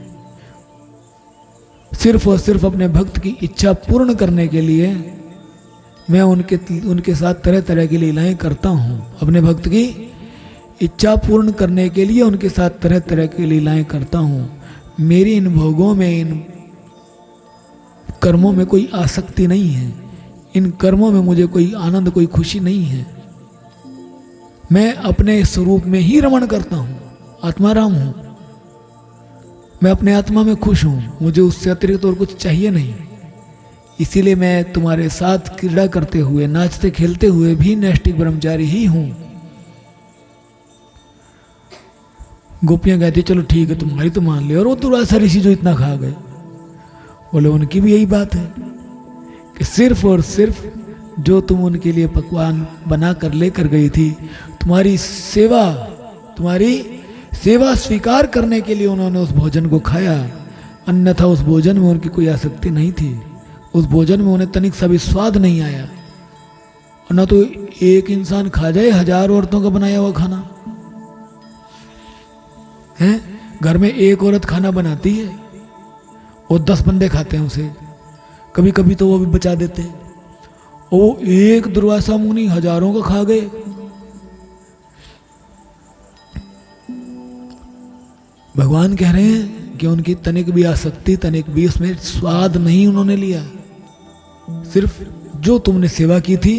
सिर्फ और सिर्फ अपने भक्त की इच्छा पूर्ण करने के लिए मैं उनके साथ तरह तरह की लीलाएं करता हूँ। अपने भक्त की इच्छा पूर्ण करने के लिए उनके साथ तरह तरह की लीलाएं करता हूँ। मेरी इन भोगों में, इन कर्मों में कोई आसक्ति नहीं है। इन कर्मों में मुझे कोई आनंद, कोई खुशी नहीं है। मैं अपने स्वरूप में ही रमण करता हूँ, आत्माराम हूँ। मैं अपने आत्मा में खुश हूँ, मुझे उससे अतिरिक्त और कुछ चाहिए नहीं। इसीलिए मैं तुम्हारे साथ क्रीड़ा करते हुए, नाचते खेलते हुए भी नैष्ठिक ब्रह्मचारी ही हूँ। गोपियां कहती चलो ठीक है, तुम्हारी तो मान ले। और वो दुर्वासा ऋषि जो इतना खा गए, बोले उनकी भी यही बात है कि सिर्फ और सिर्फ जो तुम उनके लिए पकवान बना कर लेकर गई थी, तुम्हारी सेवा स्वीकार करने के लिए उन्होंने उस भोजन को खाया। अन्यथा उस भोजन में उनकी कोई आसक्ति नहीं थी। उस भोजन में उन्हें तनिक सा भी स्वाद नहीं आया। और न तो एक इंसान खा जाए 1000 औरतों का बनाया हुआ खाना है। घर में एक औरत खाना बनाती है और 10 बंदे खाते हैं उसे। कभी कभी तो वो भी बचा देते हैं। वो एक दुर्वासा मुनि हजारों का खा गए। भगवान कह रहे हैं कि उनकी तनिक भी आसक्ति, तनिक भी उसमें स्वाद नहीं उन्होंने लिया। सिर्फ जो तुमने सेवा की थी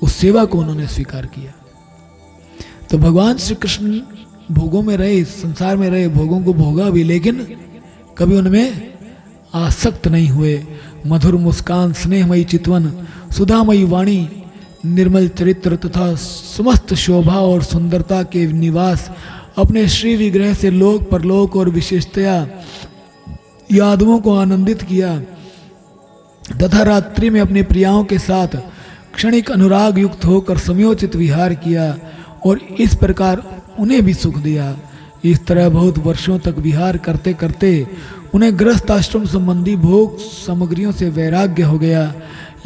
उस सेवा को उन्होंने स्वीकार किया। तो भगवान श्री कृष्ण भोगों में रहे, संसार में रहे, भोगों को भोगा भी, लेकिन कभी उनमें आसक्त नहीं हुए। मधुर मुस्कान, स्नेहमयी चितवन, सुधामयी वाणी, निर्मल चरित्र तथा समस्त शोभा और सुंदरता के निवास अपने श्री विग्रह से लोक परलोक और विशेषतया यादवों को आनंदित किया तथा रात्रि में अपनी प्रियाओं के साथ क्षणिक अनुराग युक्त होकर समयोचित विहार किया और इस प्रकार उन्हें भी सुख दिया। इस तरह बहुत वर्षों तक विहार करते करते उन्हें गृहस्थ आश्रम संबंधी भोग सामग्रियों से वैराग्य हो गया।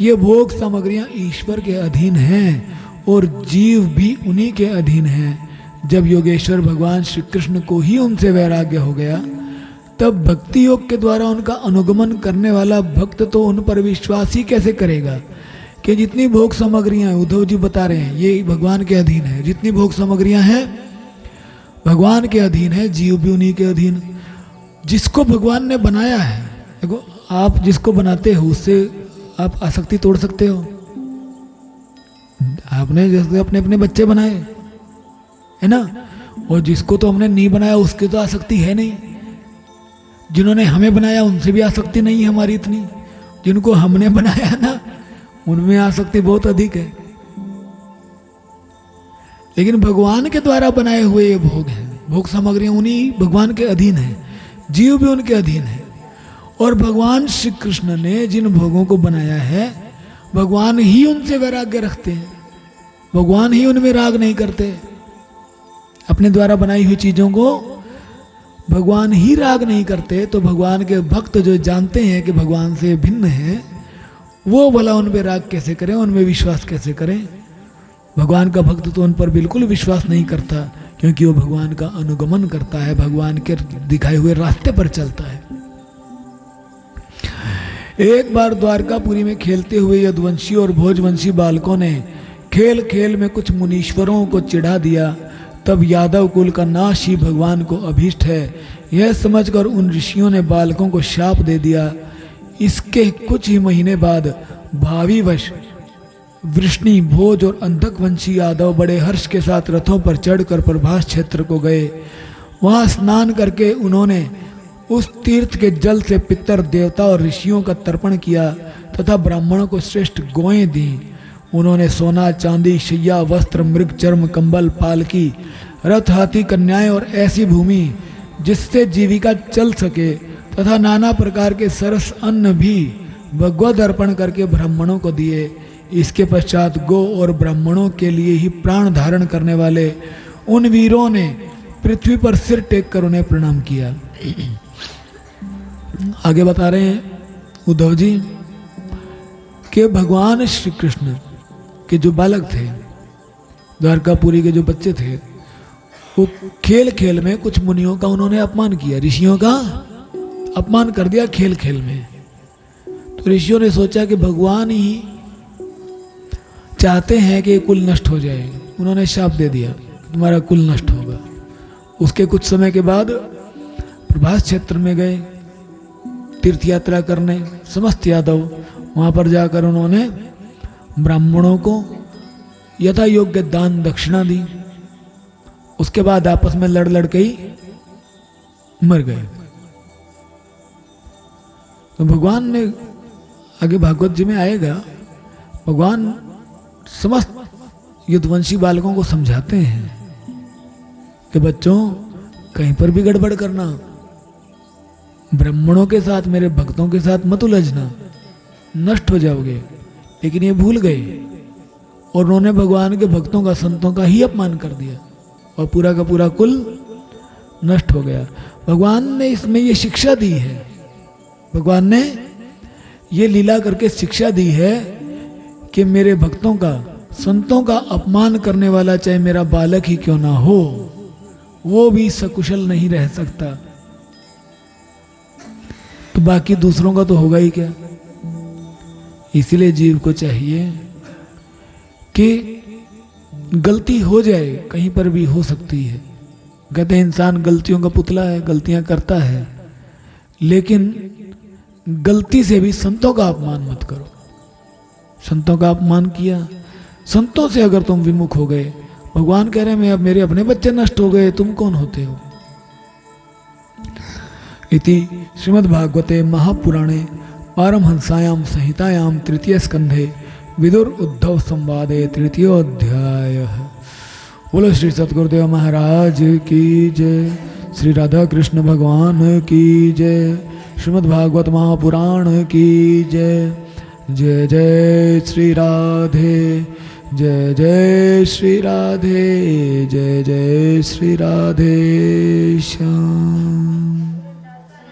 ये भोग सामग्रियां ईश्वर के अधीन हैं और जीव भी उन्हीं के अधीन हैं। जब योगेश्वर भगवान श्री कृष्ण को ही उनसे वैराग्य हो गया, तब भक्ति योग के द्वारा उनका अनुगमन करने वाला भक्त तो उन पर विश्वास ही कैसे करेगा कि जितनी भोग सामग्रियां, उद्धव जी बता रहे हैं, ये भगवान के अधीन है। जितनी भोग सामग्रियां हैं भगवान के अधीन है, जीव भी उन्हीं के अधीन। जिसको भगवान ने बनाया है, देखो आप जिसको बनाते हो उससे आप आसक्ति तोड़ सकते हो। आपने जैसे अपने अपने बच्चे बनाए है ना, और जिसको तो हमने नहीं बनाया उसकी तो आसक्ति है नहीं। जिन्होंने हमें बनाया उनसे भी आसक्ति नहीं है हमारी इतनी। जिनको हमने बनाया ना उनमें आसक्ति बहुत अधिक है। लेकिन भगवान के द्वारा बनाए हुए ये भोग हैं, भोग सामग्रियां उन्हीं भगवान के अधीन है, जीव भी उनके अधीन है। और भगवान श्री कृष्ण ने जिन भोगों को बनाया है, भगवान ही उनसे वैराग्य रखते हैं, भगवान ही उनमें राग नहीं करते। अपने द्वारा बनाई हुई चीजों को भगवान ही राग नहीं करते, तो भगवान के भक्त जो जानते हैं कि भगवान से भिन्न है, वो भला उन पे राग कैसे करें, उनमें विश्वास कैसे करें। भगवान का भक्त तो उन पर बिल्कुल विश्वास नहीं करता, क्योंकि वो भगवान का अनुगमन करता है, भगवान के दिखाए हुए रास्ते पर चलता है। एक बार द्वारकापुरी में खेलते हुए यदुवंशी और भोजवंशी बालकों ने खेल खेल में कुछ मुनीश्वरों को चिढ़ा दिया। तब यादव कुल का नाश ही भगवान को अभीष्ट है, यह समझकर उन ऋषियों ने बालकों को शाप दे दिया। इसके कुछ ही महीने बाद भावीवश वृष्णि, भोज और अंधकवंशी यादव बड़े हर्ष के साथ रथों पर चढ़कर प्रभास क्षेत्र को गए। वहां स्नान करके उन्होंने उस तीर्थ के जल से पितर, देवता और ऋषियों का तर्पण किया तथा ब्राह्मणों को श्रेष्ठ गोएं दी। उन्होंने सोना, चांदी, शैया, वस्त्र, मृग चर्म, कंबल, पालकी, रथ, हाथी, कन्याएं और ऐसी भूमि जिससे जीविका चल सके तथा नाना प्रकार के सरस अन्न भी भगवद अर्पण करके ब्राह्मणों को दिए। इसके पश्चात गो और ब्राह्मणों के लिए ही प्राण धारण करने वाले उन वीरों ने पृथ्वी पर सिर टेक कर उन्हें प्रणाम किया। आगे बता रहे हैं उद्धव जी कि भगवान श्री कृष्ण के जो बालक थे, द्वारकापुरी के जो बच्चे थे, वो खेल खेल में कुछ मुनियों का उन्होंने अपमान किया, ऋषियों का अपमान कर दिया खेल खेल में। तो ऋषियों ने सोचा कि भगवान ही चाहते हैं कि कुल नष्ट हो जाए। उन्होंने शाप दे दिया तुम्हारा कुल नष्ट होगा। उसके कुछ समय के बाद प्रभास क्षेत्र में गए तीर्थ यात्रा करने समस्त यादव। वहां पर जाकर उन्होंने ब्राह्मणों को यथा योग्य दान दक्षिणा दी। उसके बाद आपस में लड़ लड़ के ही मर गए। तो भगवान ने, आगे भागवत जी में आएगा, भगवान समस्त युद्धवंशी बालकों को समझाते हैं कि बच्चों कहीं पर भी गड़बड़ करना, ब्राह्मणों के साथ मेरे भक्तों के साथ मत उलझना, नष्ट हो जाओगे। लेकिन ये भूल गए और उन्होंने भगवान के भक्तों का, संतों का ही अपमान कर दिया और पूरा का पूरा कुल नष्ट हो गया। भगवान ने इसमें ये शिक्षा दी है, भगवान ने ये लीला करके शिक्षा दी है कि मेरे भक्तों का, संतों का अपमान करने वाला चाहे मेरा बालक ही क्यों ना हो, वो भी सकुशल नहीं रह सकता। तो बाकी दूसरों का तो होगा ही क्या। इसीलिए जीव को चाहिए कि गलती हो जाए, कहीं पर भी हो सकती है। कहते हैं इंसान गलतियों का पुतला है, गलतियां करता है, लेकिन गलती से भी संतों का अपमान मत करो। संतों का अपमान किया, संतों से अगर तुम विमुख हो गए, भगवान कह रहे हैं मैं अब मेरे अपने बच्चे नष्ट हो गए, तुम कौन होते हो। इति श्रीमद्भागवते महापुराणे पारमहंसायां संहितायां तृतीय स्कंधे विदुर उद्धव संवादे तृतीयोऽध्याय। बोलो श्री सतगुरुदेव महाराज की जय, श्री राधा कृष्ण भगवान की जय, श्रीमद्भागवत महापुराण की जय। जय जय श्री राधे, जय जय श्री राधे, जय जय श्री राधे श्याम।